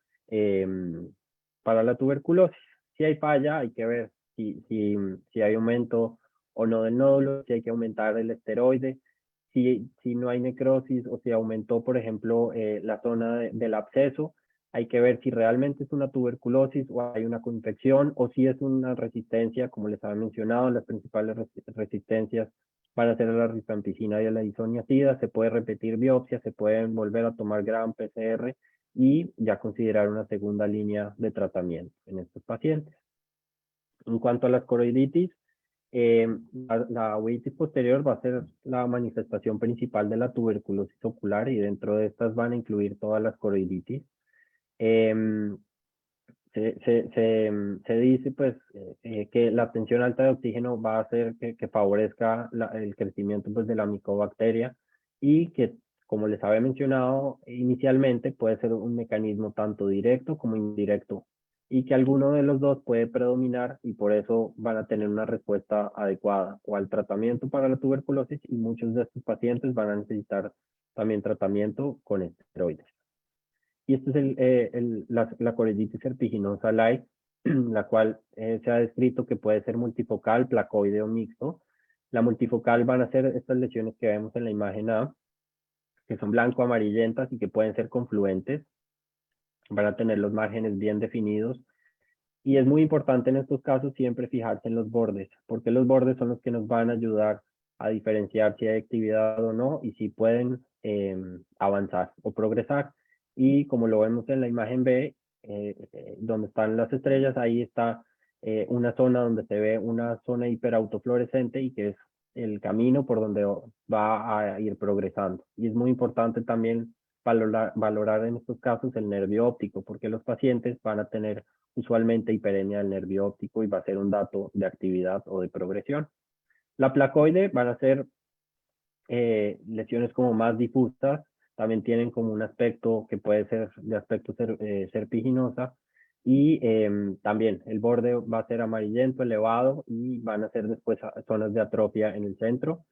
para la tuberculosis. Si hay falla, hay que ver si hay aumento o no del nódulo, si hay que aumentar el esteroide, si no hay necrosis o si aumentó, por ejemplo, la zona del absceso. Hay que ver si realmente es una tuberculosis o hay una coinfección, o si es una resistencia, como les había mencionado. Las principales resistencias van a ser a la rifampicina y a la isoniazida. Se puede repetir biopsia, se pueden volver a tomar Gram, PCR, y ya considerar una segunda línea de tratamiento en estos pacientes. En cuanto a las coroiditis, la uveitis posterior va a ser la manifestación principal de la tuberculosis ocular, y dentro de estas van a incluir todas las coroiditis. Se dice pues que la tensión alta de oxígeno va a hacer que favorezca el crecimiento pues, de la micobacteria, y que, como les había mencionado inicialmente, puede ser un mecanismo tanto directo como indirecto, y que alguno de los dos puede predominar, y por eso van a tener una respuesta adecuada o al tratamiento para la tuberculosis, y muchos de estos pacientes van a necesitar también tratamiento con esteroides. Y esta es la coriditis serpiginosa light, la cual se ha descrito que puede ser multifocal, placoide o mixto. La multifocal van a ser estas lesiones que vemos en la imagen A, que son blanco-amarillentas y que pueden ser confluentes. Van a tener los márgenes bien definidos. Y es muy importante en estos casos siempre fijarse en los bordes, porque los bordes son los que nos van a ayudar a diferenciar si hay actividad o no, y si pueden avanzar o progresar. Y como lo vemos en la imagen B, donde están las estrellas, ahí está una zona donde se ve una zona hiperautofluorescente, y que es el camino por donde va a ir progresando. Y es muy importante también valorar en estos casos el nervio óptico, porque los pacientes van a tener usualmente hiperemia del nervio óptico, y va a ser un dato de actividad o de progresión. La placoide van a ser lesiones como más difusas, también tienen como un aspecto que puede ser de aspecto serpiginosa, Y también el borde va a ser amarillento, elevado, y van a ser después zonas de atrofia en el centro,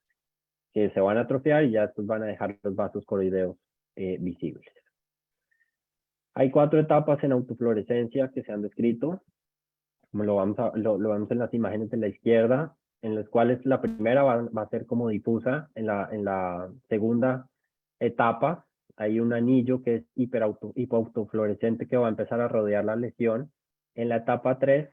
que se van a atrofiar y ya después van a dejar los vasos coroideos visibles. Hay 4 etapas en autofluorescencia que se han descrito, como lo vemos en las imágenes de la izquierda, en las cuales la primera va a ser como difusa. En la segunda etapa hay un anillo que es hipoautofluorescente que va a empezar a rodear la lesión. En la etapa 3,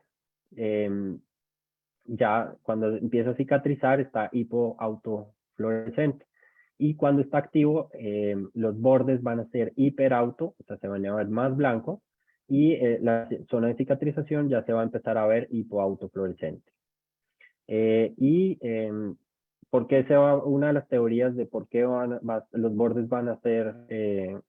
ya cuando empieza a cicatrizar, está hipoautofluorescente. Y cuando está activo, los bordes van a ser hiperauto, o sea, se van a ver más blancos, y la zona de cicatrización ya se va a empezar a ver hipoautofluorescente. ¿Por qué una de las teorías de por qué los bordes van a tener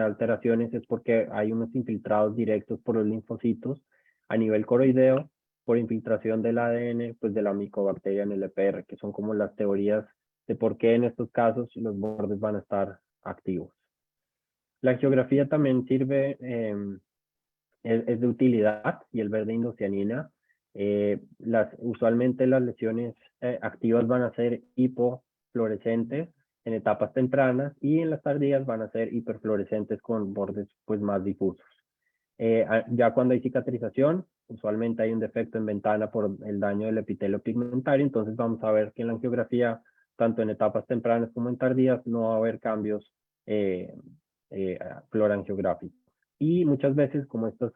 alteraciones es porque hay unos infiltrados directos por los linfocitos a nivel coroideo por infiltración del ADN, pues de la micobacteria en el EPR, que son como las teorías de por qué en estos casos los bordes van a estar activos. La angiografía también sirve, es de utilidad, y el verde indocianina. Usualmente las lesiones activas van a ser hipofluorescentes en etapas tempranas, y en las tardías van a ser hiperfluorescentes con bordes pues más difusos. Ya cuando hay cicatrización, usualmente hay un defecto en ventana por el daño del epitelio pigmentario, entonces vamos a ver que en la angiografía, tanto en etapas tempranas como en tardías, no va a haber cambios fluorangiográficos. Y muchas veces, como estos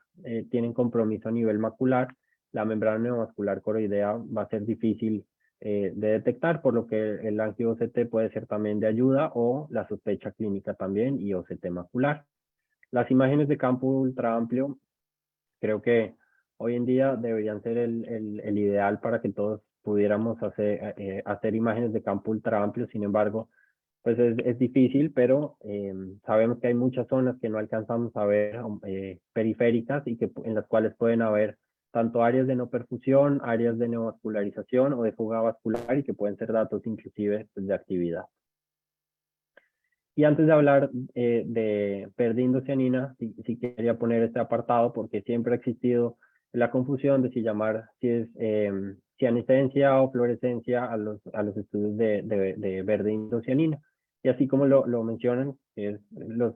tienen compromiso a nivel macular, la membrana neovascular coroidea va a ser difícil de detectar, por lo que el angio-OCT puede ser también de ayuda, o la sospecha clínica también, y OCT macular. Las imágenes de campo ultra amplio creo que hoy en día deberían ser el ideal para que todos pudiéramos hacer imágenes de campo ultra amplio. Sin embargo, pues es difícil, pero sabemos que hay muchas zonas que no alcanzamos a ver periféricas, y en las cuales pueden haber tanto áreas de no perfusión, áreas de neovascularización o de fuga vascular, y que pueden ser datos inclusive pues, de actividad. Y antes de hablar de pérdida indocianina, sí quería poner este apartado, porque siempre ha existido la confusión de si es cianescencia o fluorescencia a los estudios de verde indocianina. Y así como lo mencionan, los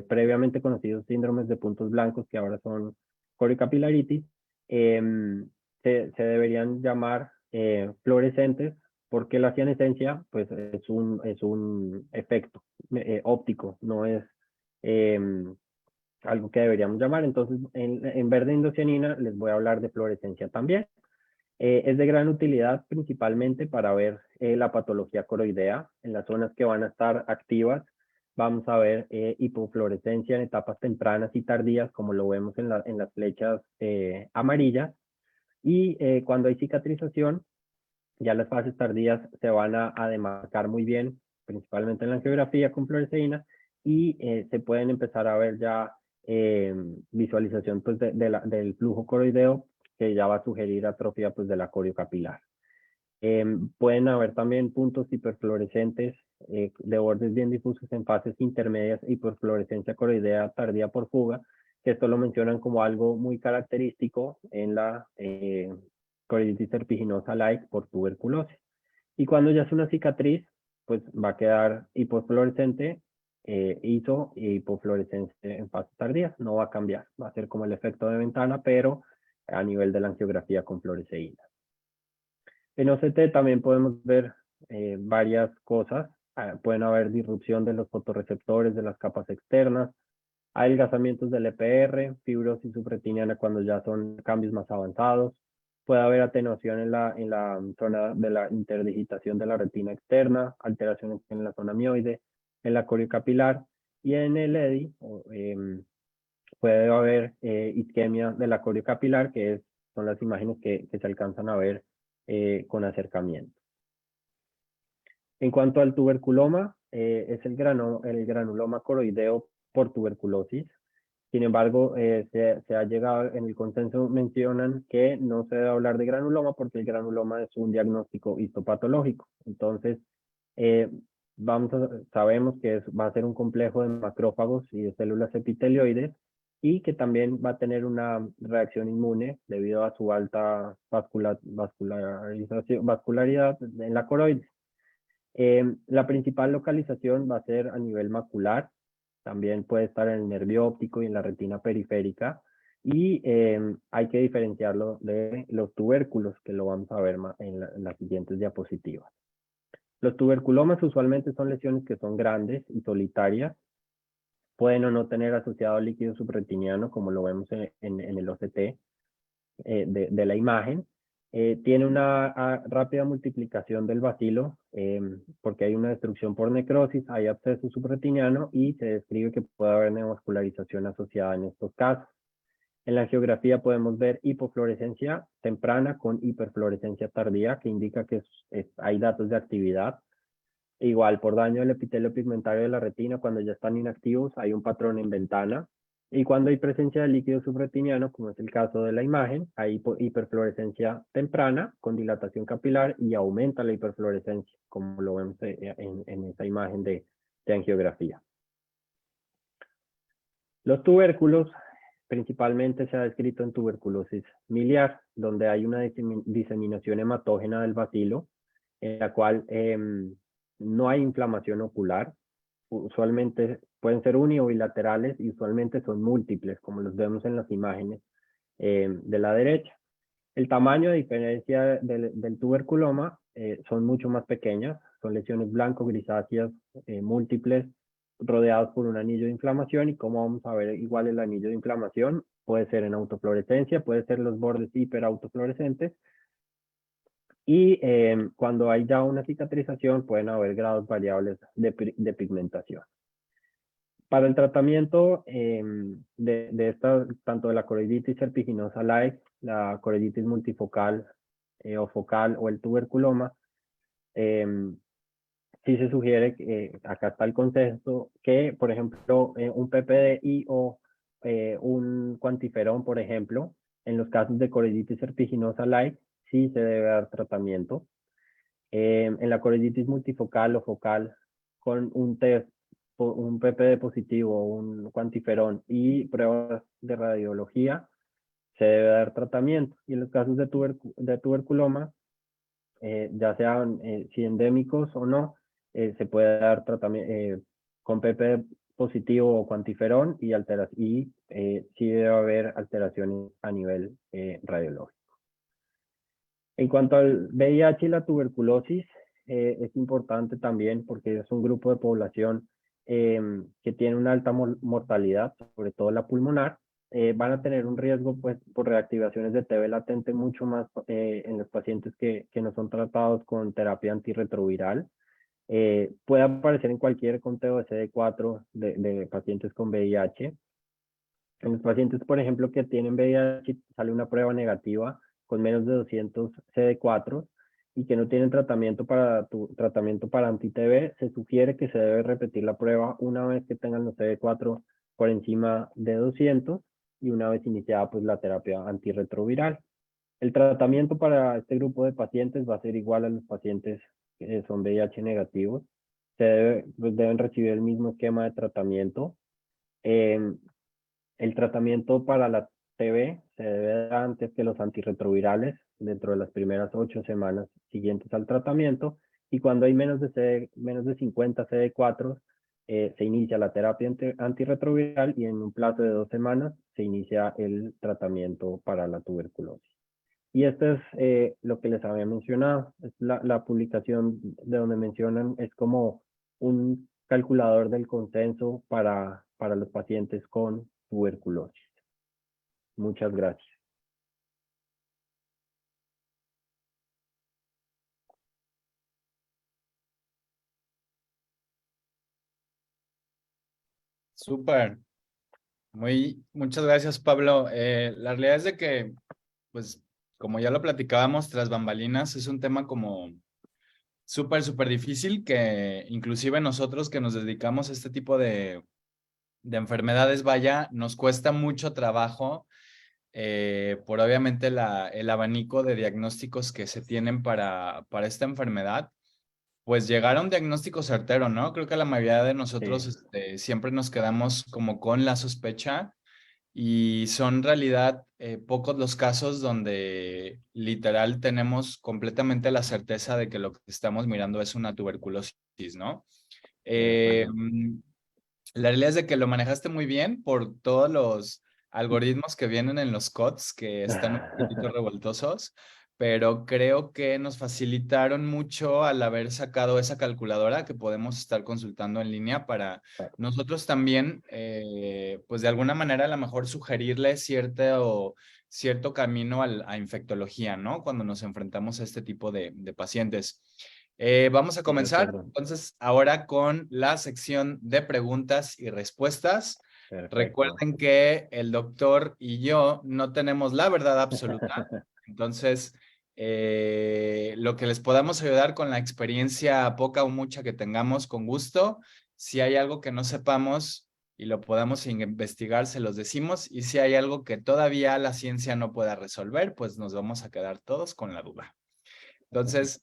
previamente conocidos síndromes de puntos blancos, que ahora son coricapilaritis, se deberían llamar fluorescentes, porque la cianescencia pues, es un efecto óptico, no es algo que deberíamos llamar. Entonces, en verde indocianina les voy a hablar de fluorescencia también. Es de gran utilidad principalmente para ver la patología coroidea. En las zonas que van a estar activas vamos a ver hipofluorescencia en etapas tempranas y tardías, como lo vemos en las flechas amarillas. Y cuando hay cicatrización, ya las fases tardías se van a demarcar muy bien, principalmente en la angiografía con fluoresceína, y se pueden empezar a ver ya visualización pues, del flujo coroideo, que ya va a sugerir atrofia pues, de la coriocapilar. Pueden haber también puntos hiperfluorescentes de bordes bien difusos en fases intermedias, hiperfluorescencia coroidea tardía por fuga, que esto lo mencionan como algo muy característico en la coriditis serpiginosa like por tuberculosis. Y cuando ya es una cicatriz, pues va a quedar hipofluorescente, ISO y hipofluorescencia en fase tardía. No va a cambiar, va a ser como el efecto de ventana, pero a nivel de la angiografía con fluoresceína. En OCT también podemos ver varias cosas. Pueden haber disrupción de los fotorreceptores de las capas externas, adelgazamientos del EPR, fibrosis subretiniana cuando ya son cambios más avanzados. Puede haber atenuación en la zona de la interdigitación de la retina externa, alteraciones en la zona mioide, en la coriocapilar, y en el EDI puede haber isquemia de la coriocapilar, que son las imágenes que se alcanzan a ver con acercamiento. En cuanto al tuberculoma, es el granuloma coroideo por tuberculosis. Sin embargo, se ha llegado, en el consenso mencionan que no se debe hablar de granuloma, porque el granuloma es un diagnóstico histopatológico. Entonces, sabemos que va a ser un complejo de macrófagos y de células epitelioides, y que también va a tener una reacción inmune debido a su alta vascularidad en la coroides. La principal localización va a ser a nivel macular, también puede estar en el nervio óptico y en la retina periférica, y hay que diferenciarlo de los tubérculos, que lo vamos a ver en las siguientes diapositivas. Los tuberculomas usualmente son lesiones que son grandes y solitarias, pueden o no tener asociado líquido subretiniano, como lo vemos en el OCT de la imagen. Tiene una rápida multiplicación del bacilo, porque hay una destrucción por necrosis, hay absceso subretiniano y se describe que puede haber neovascularización asociada en estos casos. En la angiografía podemos ver hipofluorescencia temprana con hiperfluorescencia tardía, que indica que hay datos de actividad. Igual, por daño del epitelio pigmentario de la retina, cuando ya están inactivos, hay un patrón en ventana. Y cuando hay presencia de líquido subretiniano, como es el caso de la imagen, hay hiperfluorescencia temprana con dilatación capilar y aumenta la hiperfluorescencia, como lo vemos en esa imagen de angiografía. Los tubérculos, principalmente se ha descrito en tuberculosis miliar, donde hay una diseminación hematógena del bacilo, en la cual no hay inflamación ocular. Usualmente pueden ser uni o bilaterales y usualmente son múltiples, como los vemos en las imágenes de la derecha. El tamaño, a diferencia del tuberculoma, son mucho más pequeñas, son lesiones blanco-grisáceas múltiples, rodeados por un anillo de inflamación, y como vamos a ver, igual el anillo de inflamación puede ser en autofluorescencia, puede ser los bordes hiperautofluorescentes, y cuando hay ya una cicatrización pueden haber grados variables de pigmentación. Para el tratamiento de esta, tanto de la choroiditis serpiginosa laex, la choroiditis multifocal o focal o el tuberculoma, sí se sugiere, acá está el concepto, que por ejemplo un PPDI o un cuantiferón, por ejemplo, en los casos de choroiditis serpiginosa laex, sí se debe dar tratamiento. En la choroiditis multifocal o focal, con un test, un PPD positivo, un cuantiferón y pruebas de radiología, se debe dar tratamiento. Y en los casos de tuberculoma, ya sean si endémicos o no, se puede dar tratamiento con PPD positivo o cuantiferón y sí debe haber alteraciones a nivel radiológico. En cuanto al VIH y la tuberculosis, es importante también porque es un grupo de población que tiene una alta mortalidad, sobre todo la pulmonar. Van a tener un riesgo pues, por reactivaciones de TB latente mucho más en los pacientes que no son tratados con terapia antirretroviral. Puede aparecer en cualquier conteo de CD4 de pacientes con VIH. En los pacientes, por ejemplo, que tienen VIH, sale una prueba negativa con menos de 200 CD4 y que no tienen tratamiento para anti-TB, se sugiere que se debe repetir la prueba una vez que tengan los CD4 por encima de 200 y una vez iniciada pues, la terapia antirretroviral. El tratamiento para este grupo de pacientes va a ser igual a los pacientes que son VIH negativos. Deben recibir el mismo esquema de tratamiento. El tratamiento para la TB se debe dar antes que los antirretrovirales, dentro de las primeras 8 semanas siguientes al tratamiento, y cuando hay menos de 50 CD4, se inicia la terapia antirretroviral y en un plazo de 2 semanas se inicia el tratamiento para la tuberculosis. Y esto es lo que les había mencionado. Es la publicación de donde mencionan, es como un calculador del consenso para los pacientes con tuberculosis. Muchas gracias. Súper. Muchas gracias, Pablo. La realidad es de que, pues, como ya lo platicábamos tras bambalinas, es un tema como súper difícil que inclusive nosotros que nos dedicamos a este tipo de enfermedades, vaya, nos cuesta mucho trabajo por obviamente el abanico de diagnósticos que se tienen para esta enfermedad, pues llegar a un diagnóstico certero, ¿no? Creo que la mayoría de nosotros Sí, siempre nos quedamos como con la sospecha y son en realidad pocos los casos donde literal tenemos completamente la certeza de que lo que estamos mirando es una tuberculosis, ¿no? De Eh, acuerdo. mm, la realidad es de que lo manejaste muy bien por todos los algoritmos que vienen en los CODs, que están un poquitito revoltosos, pero creo que nos facilitaron mucho al haber sacado esa calculadora que podemos estar consultando en línea para nosotros también, pues de alguna manera a lo mejor sugerirle cierto camino a infectología, ¿no? Cuando nos enfrentamos a este tipo de pacientes. Vamos a Sí, de comenzar acuerdo. entonces ahora con la sección de preguntas y respuestas. Perfecto. Recuerden que el doctor y yo no tenemos la verdad absoluta, entonces lo que les podamos ayudar con la experiencia poca o mucha que tengamos, con gusto. Si hay algo que no sepamos y lo podamos investigar, se los decimos, y si hay algo que todavía la ciencia no pueda resolver, pues nos vamos a quedar todos con la duda. Entonces,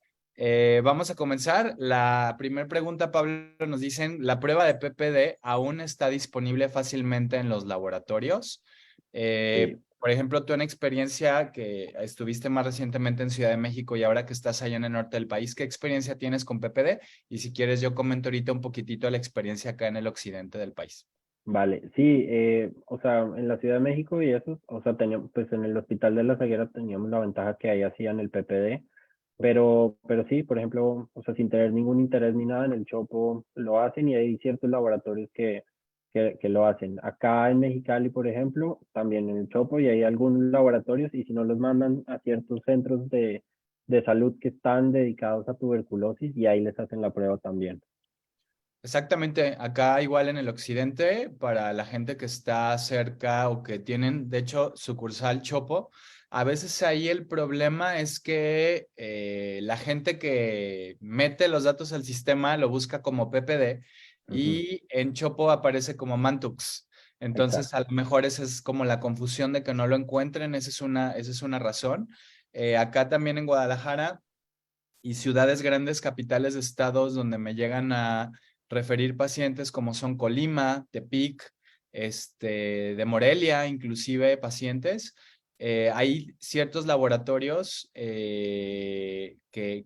vamos a comenzar. La primera pregunta, Pablo, nos dicen, ¿la prueba de PPD aún está disponible fácilmente en los laboratorios? Sí. Por ejemplo, tú en experiencia que estuviste más recientemente en Ciudad de México y ahora que estás allá en el norte del país, ¿qué experiencia tienes con PPD? Y si quieres, yo comento ahorita un poquitito la experiencia acá en el occidente del país. Vale, sí, o sea, en la Ciudad de México y eso, o sea, teníamos, pues en el Hospital de la Ceguera teníamos la ventaja que ahí hacían el PPD, pero sí, por ejemplo, o sea, sin tener ningún interés ni nada, en el Chopo lo hacen y hay ciertos laboratorios que lo hacen. Acá en Mexicali, por ejemplo, también en el Chopo y hay algunos laboratorios y si no los mandan a ciertos centros de salud que están dedicados a tuberculosis y ahí les hacen la prueba también. Exactamente, acá igual en el occidente, para la gente que está cerca o que tienen, de hecho, sucursal Chopo, a veces ahí el problema es que la gente que mete los datos al sistema lo busca como PPD Ujú, y en Chopo aparece como Mantux. Entonces, a exacto. lo mejor esa es como la confusión de que no lo encuentren, esa es una razón. Acá también en Guadalajara y ciudades grandes, capitales de estados donde me llegan a referir pacientes como son Colima, Tepic, de Morelia, inclusive pacientes. Hay ciertos laboratorios que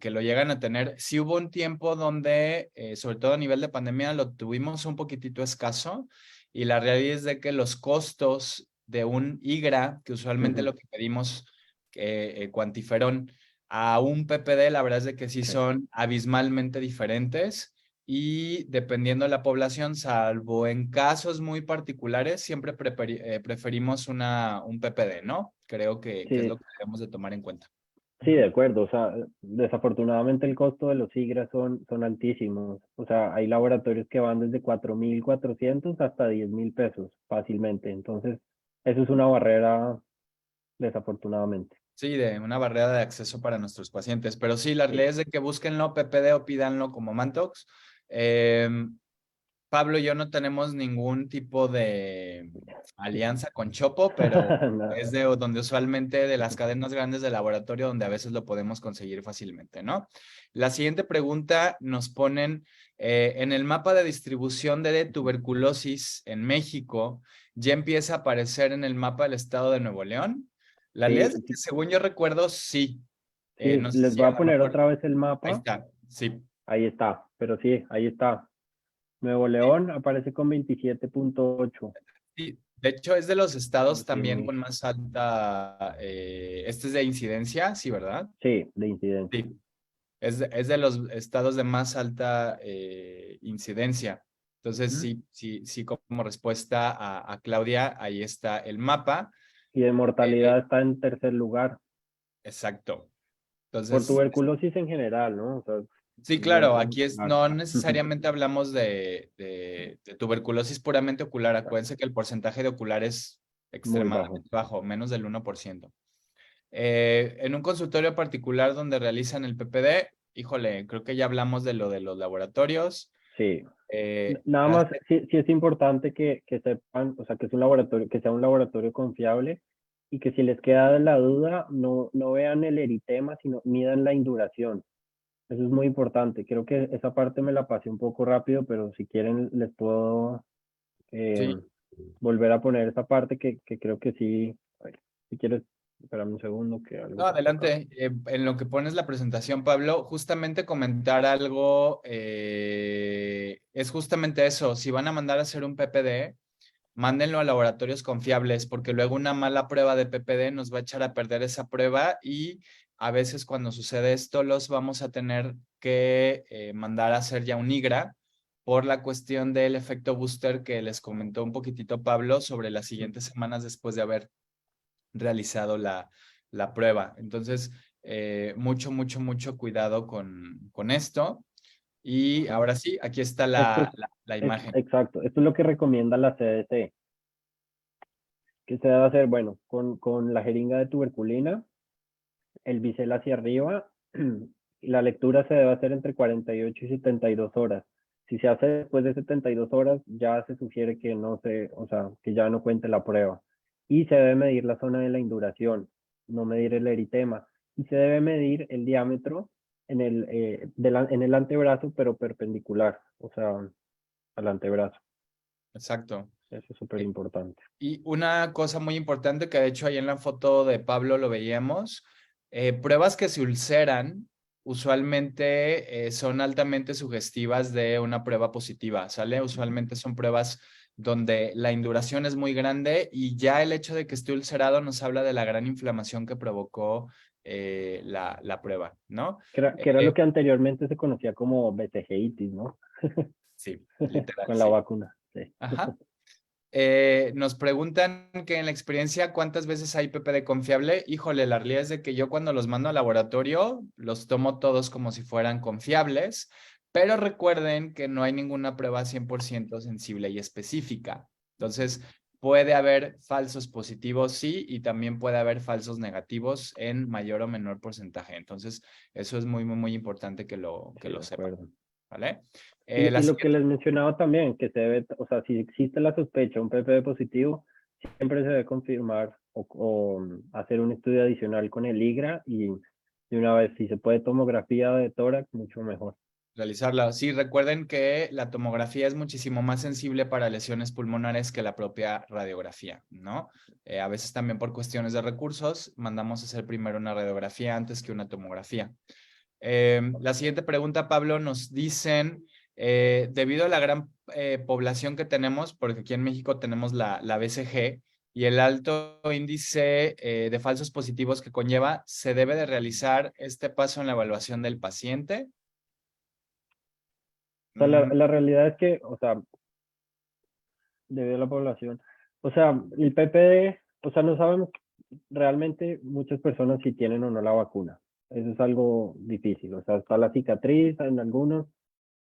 lo llegan a tener. Sí hubo un tiempo donde, sobre todo a nivel de pandemia, lo tuvimos un poquitito escaso y la realidad es de que los costos de un IGRA, que usualmente Ujú, lo que pedimos, cuantiferón, a un PPD, la verdad es de que sí sí. son abismalmente diferentes y dependiendo de la población, salvo en casos muy particulares, siempre preferimos un PPD, ¿no? Creo que es Sí, lo que debemos de tomar en cuenta. sí, de Ujú. acuerdo. O sea, desafortunadamente el costo de los IGRA son altísimos. O sea, hay laboratorios que van desde 4.400 hasta 10.000 pesos fácilmente. Entonces, eso es una barrera, desafortunadamente. Sí, de una barrera de acceso para nuestros pacientes, pero sí, la Sí. realidad es de que búsquenlo PPD o pídanlo como Mantox. Em, Pablo y yo no tenemos ningún tipo de alianza con Chopo, pero Nada. es de donde usualmente de las cadenas grandes de laboratorio donde a veces lo podemos conseguir fácilmente, ¿no? La siguiente pregunta nos ponen, en el mapa de distribución de tuberculosis en México, ¿ya empieza a aparecer en el mapa del estado de Nuevo León? La realidad Sí, es que según yo recuerdo, sí. sí, No sé les si voy a a lo poner mejor, otra vez el ahí mapa. está, sí. Ahí está, pero sí, ahí está. Nuevo León aparece con 27.8 Sí, de hecho es de los estados por cien también mil. con más alta, este es de incidencia, sí, ¿verdad? Sí, de incidencia. Sí, es de los estados de más alta incidencia. Entonces, Ujú. sí, sí, sí, como respuesta a Claudia, ahí está el mapa. Y de Eh, mortalidad está en tercer lugar. exacto. Por Entonces, tuberculosis en general, ¿no? O sea, sí, debe claro, ser aquí claro. no necesariamente hablamos de tuberculosis puramente ocular. Acuérdense que el porcentaje de ocular es Muy bajo. extremadamente bajo, menos del 1%. En un consultorio particular donde realizan el PPD, híjole, creo que ya hablamos de lo de los laboratorios. Sí. Eh, Nada más, hace- sí, sí es importante que sepan, o sea, que es un laboratorio, que sea un laboratorio confiable y que si les queda la duda, no vean el eritema, sino midan la induración. Eso es muy importante. Creo que esa parte me la pasé un poco rápido, pero si quieren les puedo eh, sí, volver a poner esa parte que creo que sí. A ver, si quieres, espérame un segundo que algo No, pasó acá. adelante. En lo que pones la presentación, Pablo, justamente comentar algo, es justamente eso. Si van a mandar a hacer un PPD, mándenlo a laboratorios confiables, porque luego una mala prueba de PPD nos va a echar a perder esa prueba y a veces cuando sucede esto los vamos a tener que mandar a hacer ya un IGRA por la cuestión del efecto booster que les comentó un poquitito Pablo sobre las siguientes semanas después de haber realizado la prueba. Entonces, mucho, mucho, mucho cuidado con esto. Y Ajá. ahora sí, aquí está Esto la imagen. exacto, esto es lo que recomienda la CDC, que se debe hacer, bueno, con la jeringa de tuberculina, el bisel hacia arriba, y la lectura se debe hacer entre 48 y 72 horas. Si se hace después de 72 horas, ya se sugiere que no se, o sea, que ya no cuente la prueba. Y se debe medir la zona de la induración, no medir el eritema. Y se debe medir el diámetro en el antebrazo, pero perpendicular, o sea, al antebrazo. Exacto. Eso es súper importante. Y una cosa muy importante que de hecho ahí en la foto de Pablo lo veíamos, pruebas que se ulceran usualmente son altamente sugestivas de una prueba positiva, ¿sale? Usualmente son pruebas donde la induración es muy grande y ya el hecho de que esté ulcerado nos habla de la gran inflamación que provocó la prueba, ¿no? Que era lo que anteriormente se conocía como BCGitis, ¿no? Sí, literal, Con la sí. vacuna. Sí. Ajá. Nos preguntan que en la experiencia cuántas veces hay PPD confiable. Híjole, la realidad es de que yo cuando los mando al laboratorio los tomo todos como si fueran confiables, pero recuerden que no hay ninguna prueba 100% sensible y específica. Entonces, puede haber falsos positivos, sí, y también puede haber falsos negativos en mayor o menor porcentaje. Entonces, eso es muy, muy, muy importante que Sí, lo de sepan, acuerdo. ¿vale? La Y lo que siguiente. les mencionaba también, que se debe, o sea, si existe la sospecha, un PPD positivo, siempre se debe confirmar o hacer un estudio adicional con el IGRA y de una vez, si se puede tomografía de tórax, mucho mejor. Realizarla. Sí, recuerden que la tomografía es muchísimo más sensible para lesiones pulmonares que la propia radiografía, ¿no? A veces también por cuestiones de recursos, mandamos a hacer primero una radiografía antes que una tomografía. La siguiente pregunta, Pablo, nos dicen, debido a la gran población que tenemos, porque aquí en México tenemos la BCG y el alto índice de falsos positivos que conlleva, ¿se debe de realizar este paso en la evaluación del paciente? O sea, Mm, la realidad es que, o sea, debido a la población, o sea, el PPD, o sea, no sabemos realmente muchas personas si tienen o no la vacuna. Eso es algo difícil, o sea, está la cicatriz en algunos.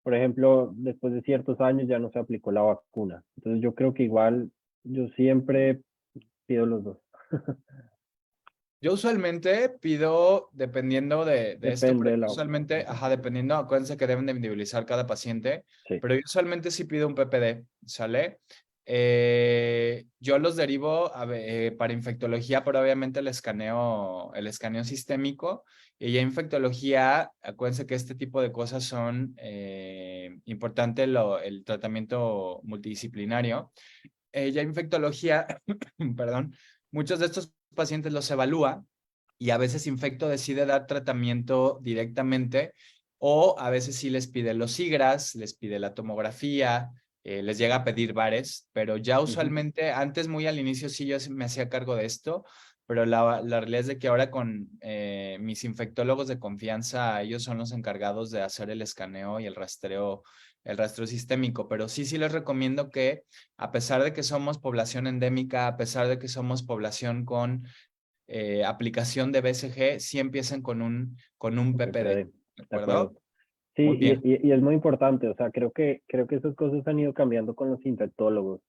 Por ejemplo, después de ciertos años ya no se aplicó la vacuna. Entonces yo creo que igual yo siempre pido los dos. Yo usualmente pido, dependiendo de esto, Depende pero de yo la... usualmente, Ajá, ajá, dependiendo, acuérdense que deben de individualizar cada paciente, sí. pero yo usualmente sí pido un PPD, ¿sale? Yo los derivo para infectología, pero obviamente el escaneo sistémico, y ya infectología, acuérdense que este tipo de cosas son importante el tratamiento multidisciplinario. Ya infectología, perdón, muchos de estos pacientes los evalúa y a veces Infecto decide dar tratamiento directamente o a veces sí les pide los IGRAS, les pide la tomografía, les llega a pedir VARES, pero ya Ujú. usualmente, antes muy al inicio sí yo me hacía cargo de esto, pero la realidad es de que ahora con mis infectólogos de confianza, ellos son los encargados de hacer el escaneo y el rastreo sistémico, pero sí, sí les recomiendo que a pesar de que somos población endémica, a pesar de que somos población con aplicación de BCG, sí empiecen con un PPD, PPD, ¿de de acuerdo? acuerdo. Sí, Muy bien, y es muy importante, o sea, creo que esas cosas han ido cambiando con los infectólogos,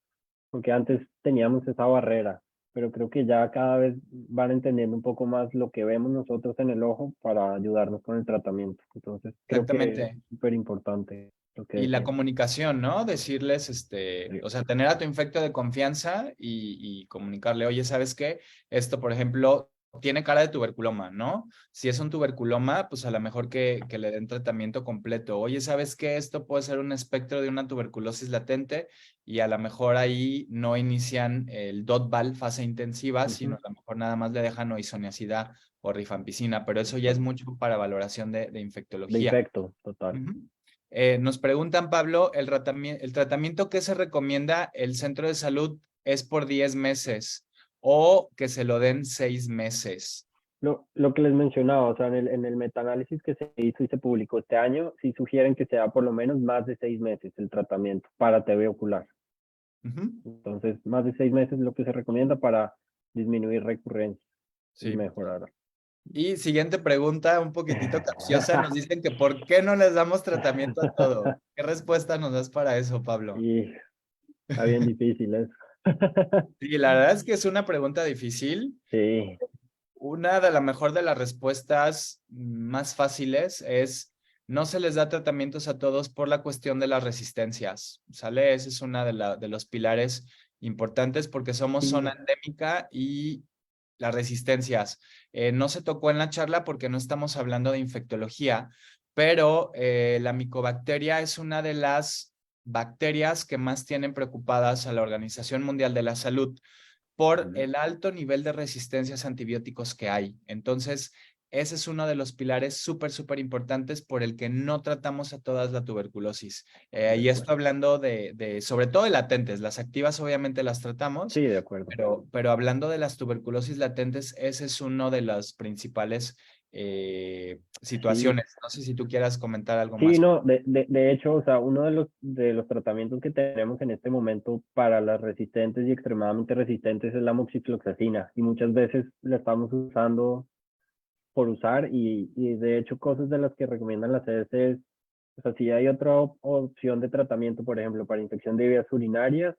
porque antes teníamos esa barrera, pero creo que ya cada vez van entendiendo un poco más lo que vemos nosotros en el ojo para ayudarnos con el tratamiento. Entonces, creo que es exactamente. súper importante lo que Y la decían. comunicación, ¿no? Decirles, Sí. o sea, tener a tu infecto de confianza y comunicarle, oye, ¿sabes qué? Esto, por ejemplo, tiene cara de tuberculoma, ¿no? Si es un tuberculoma, pues a lo mejor que le den tratamiento completo. Oye, ¿sabes qué? Esto puede ser un espectro de una tuberculosis latente y a lo mejor ahí no inician el DOT-VAL fase intensiva, sino a lo mejor nada más le dejan o isoniazida o rifampicina, pero eso ya es mucho para valoración de De infectología. infecto, total. Ujú. Nos preguntan, Pablo, el tratamiento que se recomienda el centro de salud es por 10 meses o que se lo den 6 meses. Lo que les mencionaba, o sea, en el metaanálisis que se hizo y se publicó este año, sí sugieren que sea por lo menos más de 6 meses el tratamiento para TB ocular. Ujú. Entonces, más de 6 meses es lo que se recomienda para disminuir recurrencias y Sí. mejorar. Y siguiente pregunta, un poquitito capciosa, nos dicen que ¿por qué no les damos tratamiento a todo? ¿Qué respuesta nos das para eso, Pablo? Y está bien difícil eso. Sí, la verdad es que es una pregunta difícil. Sí, Una de las mejor de las respuestas más fáciles es no se les da tratamientos a todos por la cuestión de las resistencias, ¿sale? Ese es una de los pilares importantes porque somos sí, zona endémica y las resistencias. No se tocó en la charla porque no estamos hablando de infectología, pero la micobacteria es una de las bacterias que más tienen preocupadas a la Organización Mundial de la Salud por el alto nivel de resistencias a antibióticos que hay. Entonces, ese es uno de los pilares súper importantes por el que no tratamos a todas la tuberculosis. de Y esto acuerdo. hablando sobre todo de latentes, las activas obviamente las tratamos, Sí, de acuerdo. pero hablando de las tuberculosis latentes, ese es uno de las principales Sí, situaciones. No sé si tú quieras comentar algo sí, más. no, de hecho, o sea, uno de los tratamientos que tenemos en este momento para las resistentes y extremadamente resistentes es la moxifloxacina y muchas veces la estamos usando por usar y de hecho cosas de las que recomiendan las CDC es, o sea, si hay otra opción de tratamiento, por ejemplo, para infección de vías urinarias,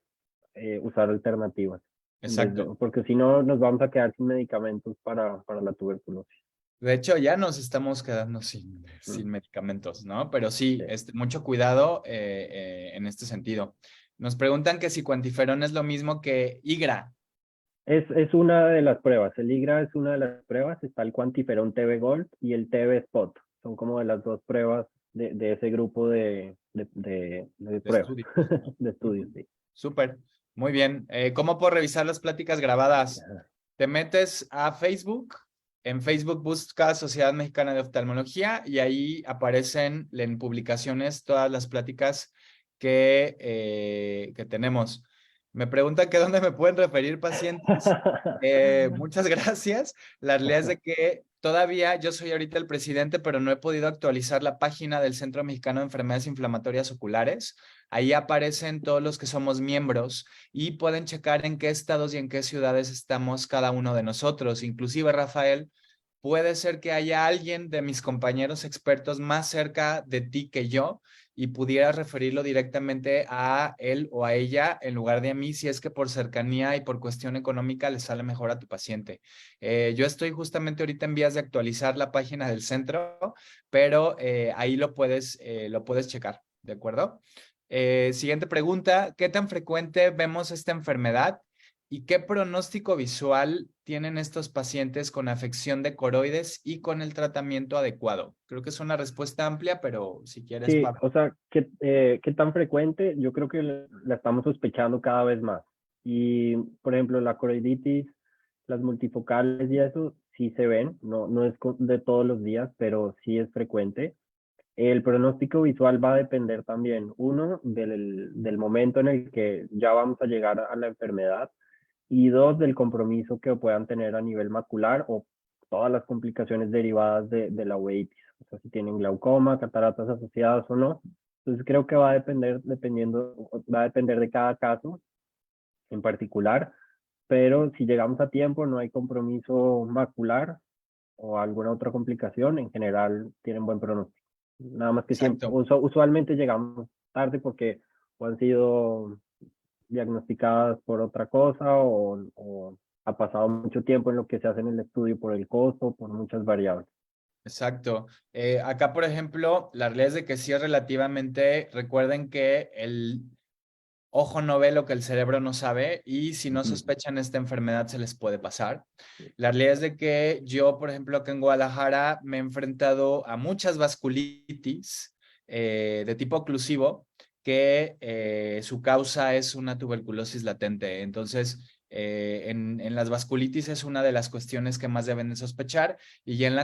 usar alternativas, Exacto. porque si no nos vamos a quedar sin medicamentos para la tuberculosis. De hecho, ya nos estamos quedando Mm, sin medicamentos, ¿no? Pero sí, sí. mucho cuidado en este sentido. Nos preguntan que si cuantiferón es lo mismo que IGRA. Es una de las pruebas, el IGRA es una de las pruebas, está el cuantiferón TB Gold y el TB Spot, son como de las dos pruebas de ese grupo de De pruebas, estudio. de estudios, Ujú. sí. Súper, muy bien. ¿Cómo puedo revisar las pláticas grabadas? Ajá. Te metes a Facebook, en Facebook buscas Sociedad Mexicana de Oftalmología y ahí aparecen en publicaciones todas las pláticas que tenemos. Me preguntan que dónde me pueden referir pacientes. Muchas gracias. La realidad es de que todavía yo soy ahorita el presidente, pero no he podido actualizar la página del Centro Mexicano de Enfermedades Inflamatorias Oculares. Ahí aparecen todos los que somos miembros y pueden checar en qué estados y en qué ciudades estamos cada uno de nosotros. Inclusive, Rafael, puede ser que haya alguien de mis compañeros expertos más cerca de ti que yo y pudiera referirlo directamente a él o a ella en lugar de a mí, si es que por cercanía y por cuestión económica le sale mejor a tu paciente. Yo estoy justamente ahorita en vías de actualizar la página del centro, pero ahí lo puedes checar, ¿de acuerdo? Siguiente pregunta, ¿qué tan frecuente vemos esta enfermedad y qué pronóstico visual tienen estos pacientes con afección de coroides y con el tratamiento adecuado? Creo que es una respuesta amplia, pero si quieres, Sí, Pablo. o sea, ¿qué tan frecuente? Yo creo que la estamos sospechando cada vez más. Y, por ejemplo, la coroiditis, las multifocales y eso sí se ven, no es de todos los días, pero sí es frecuente. El pronóstico visual va a depender también, uno, del momento en el que ya vamos a llegar a la enfermedad y dos, del compromiso que puedan tener a nivel macular o todas las complicaciones derivadas de la uveitis, o sea, si tienen glaucoma, cataratas asociadas o no. Entonces creo que va a depender de cada caso en particular, pero si llegamos a tiempo, no hay compromiso macular o alguna otra complicación, en general tienen buen pronóstico. Nada más que siempre, Exacto. usualmente llegamos tarde porque o han sido diagnosticadas por otra cosa o ha pasado mucho tiempo en lo que se hace en el estudio por el costo, por muchas variables. Exacto. Acá, por ejemplo, la realidad es de que sí es relativamente, recuerden que ojo no ve lo que el cerebro no sabe y si no sospechan esta enfermedad se les puede pasar. La realidad es de que yo, por ejemplo, acá en Guadalajara me he enfrentado a muchas vasculitis de tipo oclusivo que su causa es una tuberculosis latente. Entonces, en las vasculitis es una de las cuestiones que más deben de sospechar y ya en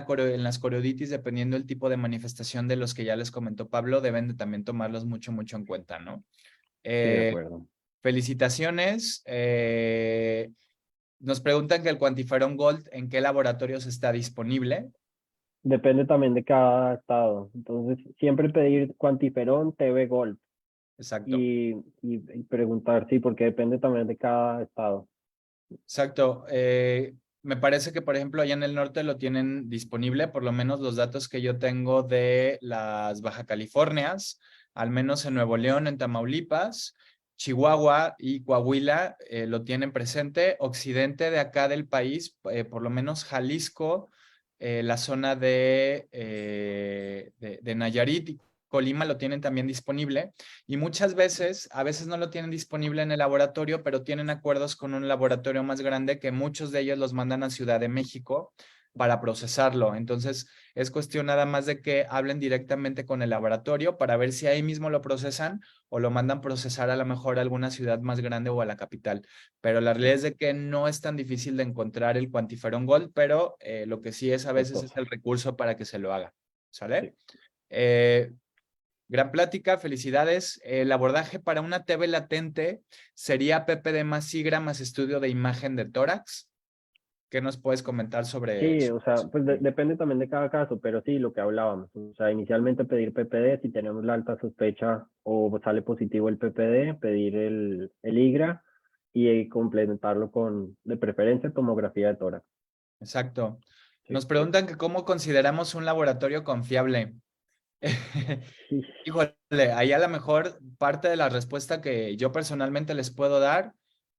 las coroiditis, dependiendo del tipo de manifestación de los que ya les comentó Pablo, deben de también tomarlos mucho, mucho en cuenta, ¿no? Sí, de Eh, acuerdo. felicitaciones. Nos preguntan que el Quantiferon Gold, ¿en qué laboratorios está disponible? Depende también de cada estado. Entonces, siempre pedir Quantiferón, TB Gold Exacto. y preguntar, sí, porque depende también de cada estado. Exacto. Me parece que, por ejemplo, allá en el norte lo tienen disponible, por lo menos los datos que yo tengo de las Baja Californias, al menos en Nuevo León, en Tamaulipas, Chihuahua y Coahuila lo tienen presente. Occidente de acá del país, por lo menos Jalisco, la zona de Nayarit y Colima lo tienen también disponible. Y muchas veces, a veces no lo tienen disponible en el laboratorio, pero tienen acuerdos con un laboratorio más grande que muchos de ellos los mandan a Ciudad de México para procesarlo. Entonces, es cuestión nada más de que hablen directamente con el laboratorio para ver si ahí mismo lo procesan o lo mandan procesar a lo mejor a alguna ciudad más grande o a la capital. Pero la realidad es de que no es tan difícil de encontrar el Quantiferon Gold, pero lo que sí es a veces es Costoso. el recurso para que se lo haga. Sí. ¿Sale? Gran plática, felicidades. El abordaje para una TB latente sería PPD más SIGRA más estudio de imagen de tórax. ¿Qué nos puedes comentar sobre Sí, eso? o sea, pues depende también de cada caso, pero sí, lo que hablábamos. O sea, inicialmente pedir PPD, si tenemos la alta sospecha o sale positivo el PPD, pedir el IGRA y complementarlo con, de preferencia, tomografía de tórax. Exacto. Sí. Nos preguntan que cómo consideramos un laboratorio confiable. Sí, Híjole, ahí a lo mejor parte de la respuesta que yo personalmente les puedo dar,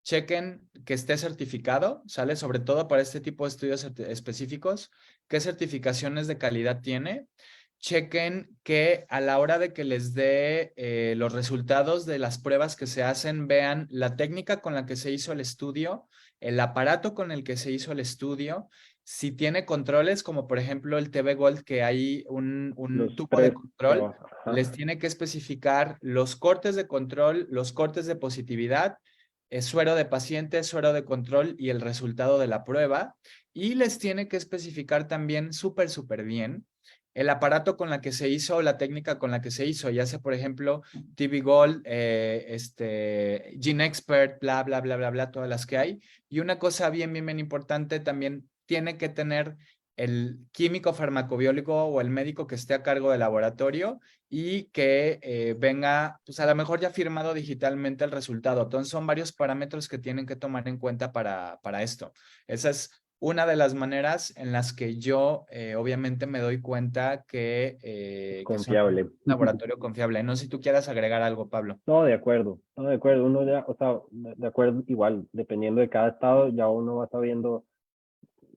chequen que esté certificado, ¿sale? Sobre todo para este tipo de estudios específicos, qué certificaciones de calidad tiene. Chequen que a la hora de que les dé los resultados de las pruebas que se hacen, vean la técnica con la que se hizo el estudio, el aparato con el que se hizo el estudio, si tiene controles, como por ejemplo el TB Gold, que hay los un tubo de tres control, pruebas. les Ajá. tiene que especificar los cortes de control, los cortes de positividad, suero de paciente, suero de control y el resultado de la prueba. Y les tiene que especificar también súper, súper bien el aparato con la que se hizo o la técnica con la que se hizo, ya sea, por ejemplo, TV Gold, GeneXpert, bla, bla, bla, bla, bla, todas las que hay. Y una cosa bien, bien, bien importante, también tiene que tener el químico farmacobiólogo o el médico que esté a cargo del laboratorio y que venga, pues a lo mejor ya firmado digitalmente el resultado. Entonces son varios parámetros que tienen que tomar en cuenta para esto. Esa es una de las maneras en las que yo obviamente me doy cuenta que son un Confiable. laboratorio confiable. No sé si tú quieras agregar algo, Pablo. Todo de acuerdo, todo de acuerdo. Uno ya, o sea, de acuerdo, igual, dependiendo de cada estado, ya uno va sabiendo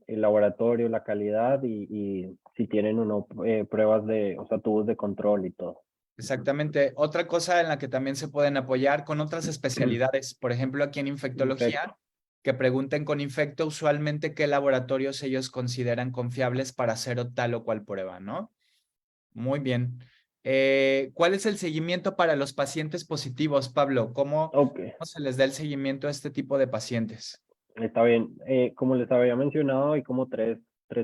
el laboratorio, la calidad y si tienen o no pruebas de, o sea, tubos de control y todo. Exactamente. Otra cosa en la que también se pueden apoyar con otras especialidades, por ejemplo, aquí en Infecto. infectología, que pregunten con infecto usualmente qué laboratorios ellos consideran confiables para hacer tal o cual prueba, ¿no? Muy bien. ¿Cuál es el seguimiento para los pacientes positivos, Pablo? Ok, ¿Cómo se les da el seguimiento a este tipo de pacientes? está bien. Como les había mencionado, hay como tres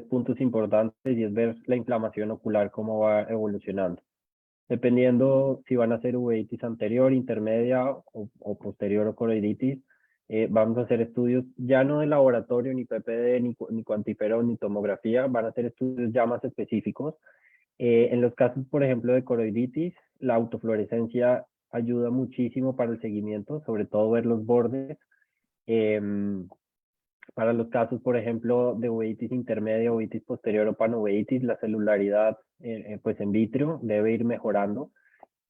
puntos importantes y es ver la inflamación ocular, cómo va evolucionando. Dependiendo si van a ser uveitis anterior, intermedia o posterior o coroiditis, vamos a hacer estudios ya no de laboratorio, ni PPD, ni cuantiferón, ni tomografía, van a ser estudios ya más específicos. En los casos, por ejemplo, de coroiditis, la autofluorescencia ayuda muchísimo para el seguimiento, sobre todo ver los bordes. Em, para los casos, por ejemplo, de uveitis intermedia, uveitis posterior o panoveitis, la celularidad, pues en vitro debe ir mejorando.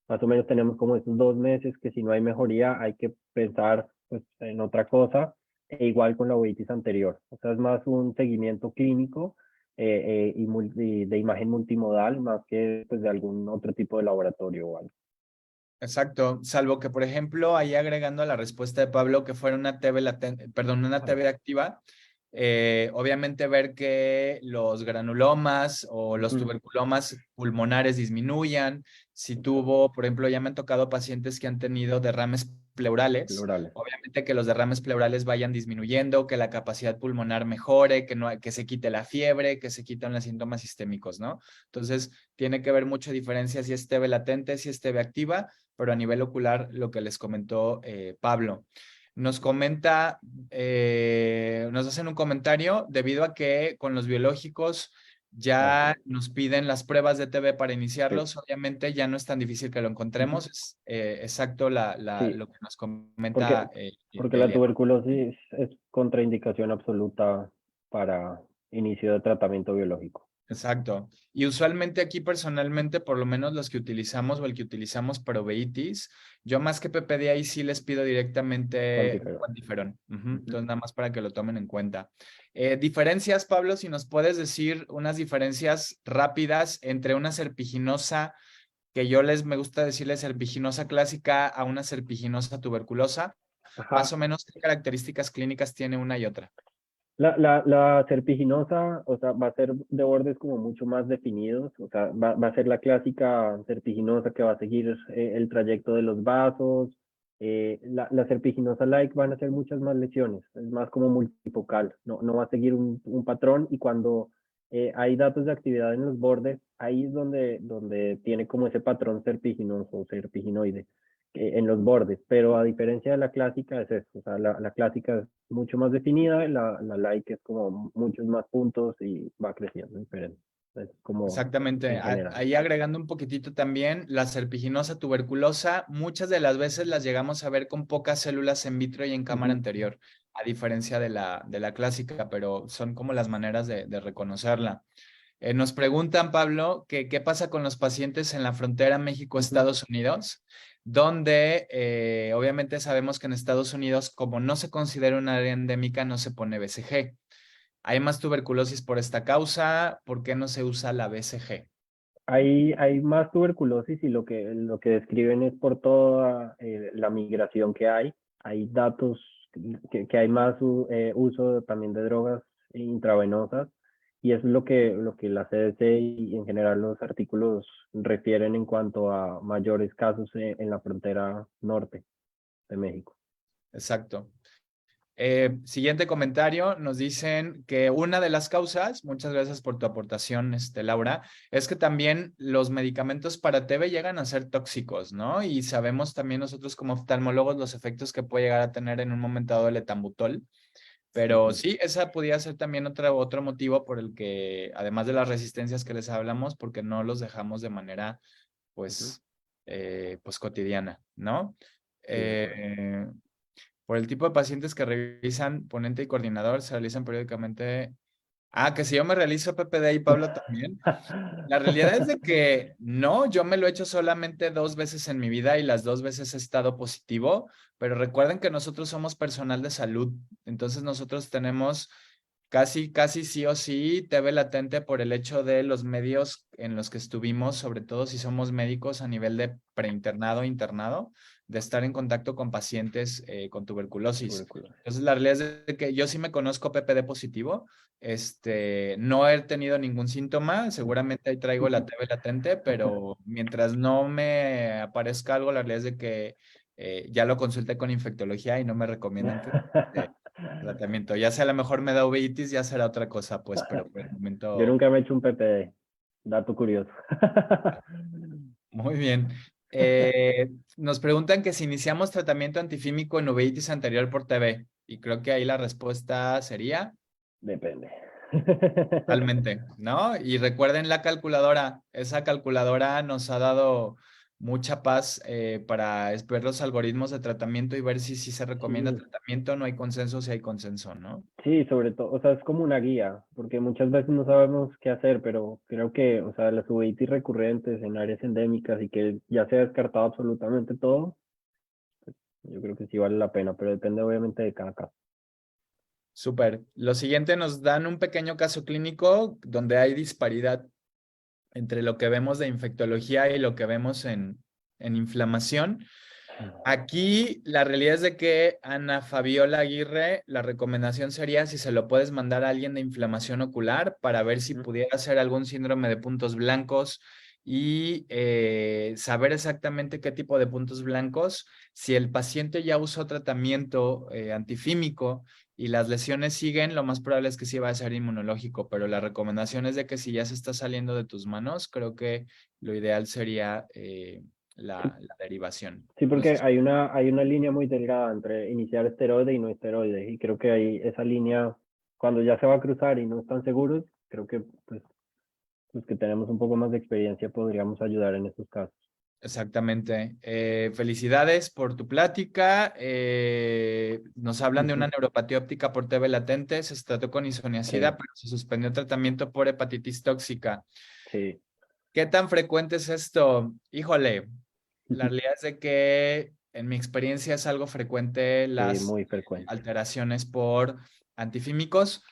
Más o menos tenemos como esos 2 meses que si no hay mejoría hay que pensar pues, en otra cosa, e igual con la uveitis anterior. O sea, es más un seguimiento clínico y de imagen multimodal más que pues, de algún otro tipo de laboratorio o algo. Exacto, salvo que, por ejemplo, ahí agregando a la respuesta de Pablo que fuera una TB latente, perdón, una Ah, TB activa, obviamente ver que los granulomas o los ujú, tuberculomas pulmonares disminuyan. Si exacto, tuvo, por ejemplo, ya me han tocado pacientes que han tenido derrames pleurales, plurales. obviamente que los derrames pleurales vayan disminuyendo, que la capacidad pulmonar mejore, que, no, que se quite la fiebre, que se quiten los síntomas sistémicos, ¿no? Entonces, tiene que ver mucha diferencia si es TB latente, si es TB activa, pero a nivel ocular, lo que les comentó Pablo. Nos comenta, nos hacen un comentario debido a que con los biológicos Ah, ya nos piden las pruebas de TB para sí. iniciarlos. Obviamente ya no es tan difícil que lo Ujú, encontremos. Es exacto sí, lo que nos comenta porque, porque la Elia. tuberculosis es contraindicación absoluta para inicio de tratamiento biológico. Exacto. Y usualmente aquí personalmente, por lo menos los que utilizamos o el que utilizamos para uveitis, yo más que PPD ahí sí les pido directamente un Cuantiferol. cuantiferón. Ujú. Ujú. Entonces, nada más para que lo tomen en cuenta. Diferencias, Pablo, si nos puedes decir unas diferencias rápidas entre una serpiginosa, que yo les me gusta decirles serpiginosa clásica, a una serpiginosa tuberculosa, más Ajá. o menos qué características clínicas tiene una y otra. La serpiginosa, o sea, va a ser de bordes como mucho más definidos, o sea, va a ser la clásica serpiginosa que va a seguir el trayecto de los vasos. La serpiginosa like van a ser muchas más lesiones, es más como multifocal, no va a seguir un patrón y cuando hay datos de actividad en los bordes, ahí es donde tiene como ese patrón serpiginoso o serpiginoide en los bordes, pero a diferencia de la clásica es eso, o sea, la clásica es mucho más definida, la like es como muchos más puntos y va creciendo diferente. Es como Exactamente. en general. Ahí agregando un poquitito también, la serpiginosa tuberculosa, muchas de las veces las llegamos a ver con pocas células en vitro y en cámara Ujú, anterior, a diferencia de la clásica, pero son como las maneras de reconocerla. Nos preguntan, Pablo, que qué pasa con los pacientes en la frontera ujú. México-Estados Unidos, donde obviamente sabemos que en Estados Unidos, como no se considera un área endémica, no se pone BCG. ¿Hay más tuberculosis por esta causa? ¿Por qué no se usa la BCG? Hay más tuberculosis y lo que describen es por toda la migración que hay. Hay datos que hay más uso también de drogas intravenosas y eso es lo que la CDC y en general los artículos refieren en cuanto a mayores casos en la frontera norte de México. Exacto. Siguiente comentario, nos dicen que una de las causas, muchas gracias por tu aportación, Laura, es que también los medicamentos para TB llegan a ser tóxicos, ¿no? Y sabemos también nosotros como oftalmólogos los efectos que puede llegar a tener en un momento dado el etambutol. Pero Ujú. sí, esa podría ser también otro motivo por el que, además de las resistencias que les hablamos, porque no los dejamos de manera, Ujú. pues, pues cotidiana, ¿no? Sí, de acuerdo. Eh, por el tipo de pacientes que revisan, ponente y coordinador, se realizan periódicamente. Ah, que si yo me realizo PPD y Pablo también. La realidad es de que no, yo me lo he hecho solamente 2 veces en mi vida y las 2 veces he estado positivo, pero recuerden que nosotros somos personal de salud, entonces nosotros tenemos casi sí o sí TV latente por el hecho de los medios en los que estuvimos, sobre todo si somos médicos a nivel de preinternado, internado, de estar en contacto con pacientes con tuberculosis. Tuberculosis. Entonces, la realidad es de que yo sí me conozco PPD positivo, no he tenido ningún síntoma, seguramente ahí traigo la TB latente, pero mientras no me aparezca algo, la realidad es de que ya lo consulté con infectología y no me recomiendan que tratamiento. Ya sea a lo mejor me da uveitis, ya será otra cosa, pues, pero por el Yo momento, nunca me he hecho un PPD, dato curioso. muy bien. Nos preguntan que si iniciamos tratamiento antifímico en uveitis anterior por TB, y creo que ahí la respuesta sería Depende. totalmente, ¿no? Y recuerden la calculadora, esa calculadora nos ha dado mucha paz para ver los algoritmos de tratamiento y ver si se recomienda Sí, tratamiento, no hay consenso, si hay consenso, ¿no? sí, sobre todo, o sea, es como una guía, porque muchas veces no sabemos qué hacer, pero creo que, o sea, las uveitis recurrentes en áreas endémicas y que ya se ha descartado absolutamente todo, yo creo que sí vale la pena, pero depende obviamente de cada caso. Súper. Lo siguiente nos dan un pequeño caso clínico donde hay disparidad entre lo que vemos de infectología y lo que vemos en inflamación. Aquí la realidad es de que Ana Fabiola Aguirre, la recomendación sería si se lo puedes mandar a alguien de inflamación ocular para ver si pudiera ser algún síndrome de puntos blancos y saber exactamente qué tipo de puntos blancos. Si el paciente ya usó tratamiento antifímico y las lesiones siguen, lo más probable es que sí va a ser inmunológico, pero la recomendación es de que si ya se está saliendo de tus manos, creo que lo ideal sería la derivación. Sí, porque Entonces, hay una línea muy delgada entre iniciar esteroide y no esteroide, y creo que ahí esa línea, cuando ya se va a cruzar y no están seguros, creo que pues los que tenemos un poco más de experiencia podríamos ayudar en estos casos. exactamente. Felicidades por tu plática. Nos hablan de una Ujú. neuropatía óptica por TB latente. Se trató con isoniazida, Sí, pero se suspendió tratamiento por hepatitis tóxica. sí, ¿Qué tan frecuente es esto? Híjole, la realidad es de que en mi experiencia es algo frecuente sí, las muy frecuente. alteraciones por antifímicos.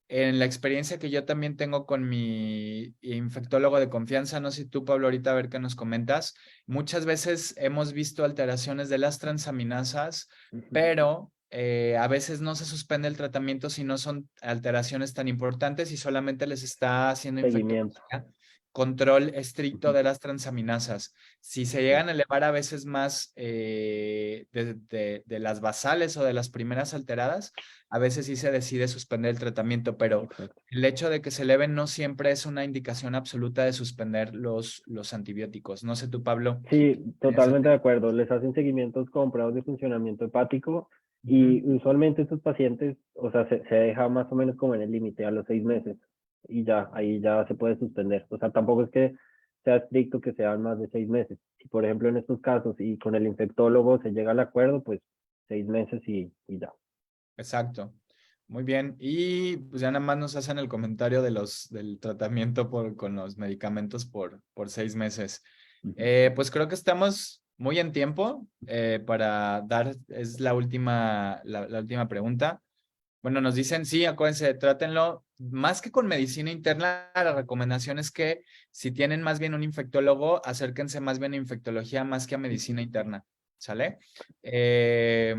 En la experiencia que yo también tengo con mi infectólogo de confianza, no sé si tú, Pablo, ahorita a ver qué nos comentas, muchas veces hemos visto alteraciones de las transaminasas, Ujú. pero a veces no se suspende el tratamiento si no son alteraciones tan importantes y solamente les está haciendo Seguimiento. infectología, control estricto Ujú. de las transaminasas. Si se Sí, llegan a elevar a veces más de las basales o de las primeras alteradas, a veces sí se decide suspender el tratamiento, pero exacto. el hecho de que se eleven no siempre es una indicación absoluta de suspender los antibióticos. No sé tú, Pablo. Sí, En ese totalmente de tema. acuerdo. Les hacen seguimientos con pruebas de funcionamiento hepático Ujú. y usualmente estos pacientes, o sea, se deja más o menos como en el límite a los 6 meses y ya, ahí ya se puede suspender. O sea, tampoco es que sea estricto que sean más de 6 meses. Si, por ejemplo, en estos casos y con el infectólogo se llega al acuerdo, pues 6 meses y ya. Exacto. Muy bien. Y pues ya nada más nos hacen el comentario de del tratamiento con los medicamentos por 6 meses. Ujú. Pues creo que estamos muy en tiempo para dar, es la última pregunta. Bueno, nos dicen, sí, acuérdense, trátenlo más que con medicina interna. La recomendación es que si tienen más bien un infectólogo, acérquense más bien a infectología más que a medicina interna. ¿Sale? Eh,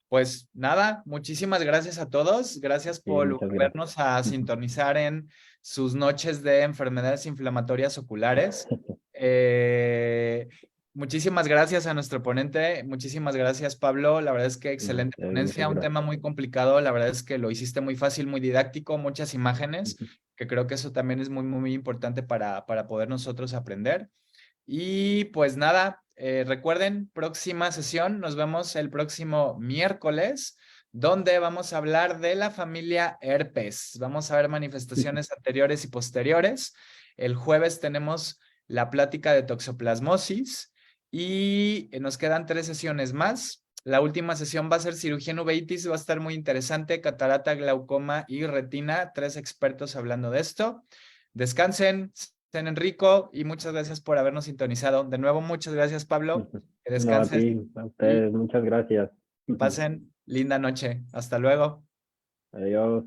pues nada, muchísimas gracias a todos. Gracias Sí, por muchas gracias. volvernos a Ujú. sintonizar en sus noches de enfermedades inflamatorias oculares. Eh, Muchísimas gracias a nuestro ponente. Muchísimas gracias, Pablo. La verdad es que No, excelente ustedes, muchas ponencia, un tema gracias. muy complicado. La verdad es que lo hiciste muy fácil, muy didáctico, muchas imágenes, Ujú. que creo que eso también es muy, muy, muy importante para poder nosotros aprender. Y pues nada, recuerden, próxima sesión, nos vemos el próximo miércoles, donde vamos a hablar de la familia herpes. Vamos a ver manifestaciones anteriores y posteriores. El jueves tenemos la plática de toxoplasmosis y nos quedan 3 sesiones más. La última sesión va a ser cirugía en uveitis, va a estar muy interesante, catarata, glaucoma y retina, 3 expertos hablando de esto. Descansen, cenen rico y muchas gracias por habernos sintonizado. De nuevo, muchas gracias, Pablo. Ujú. Que No, a descanses ti, a y ustedes, muchas gracias. pasen linda noche. Hasta luego. Adiós.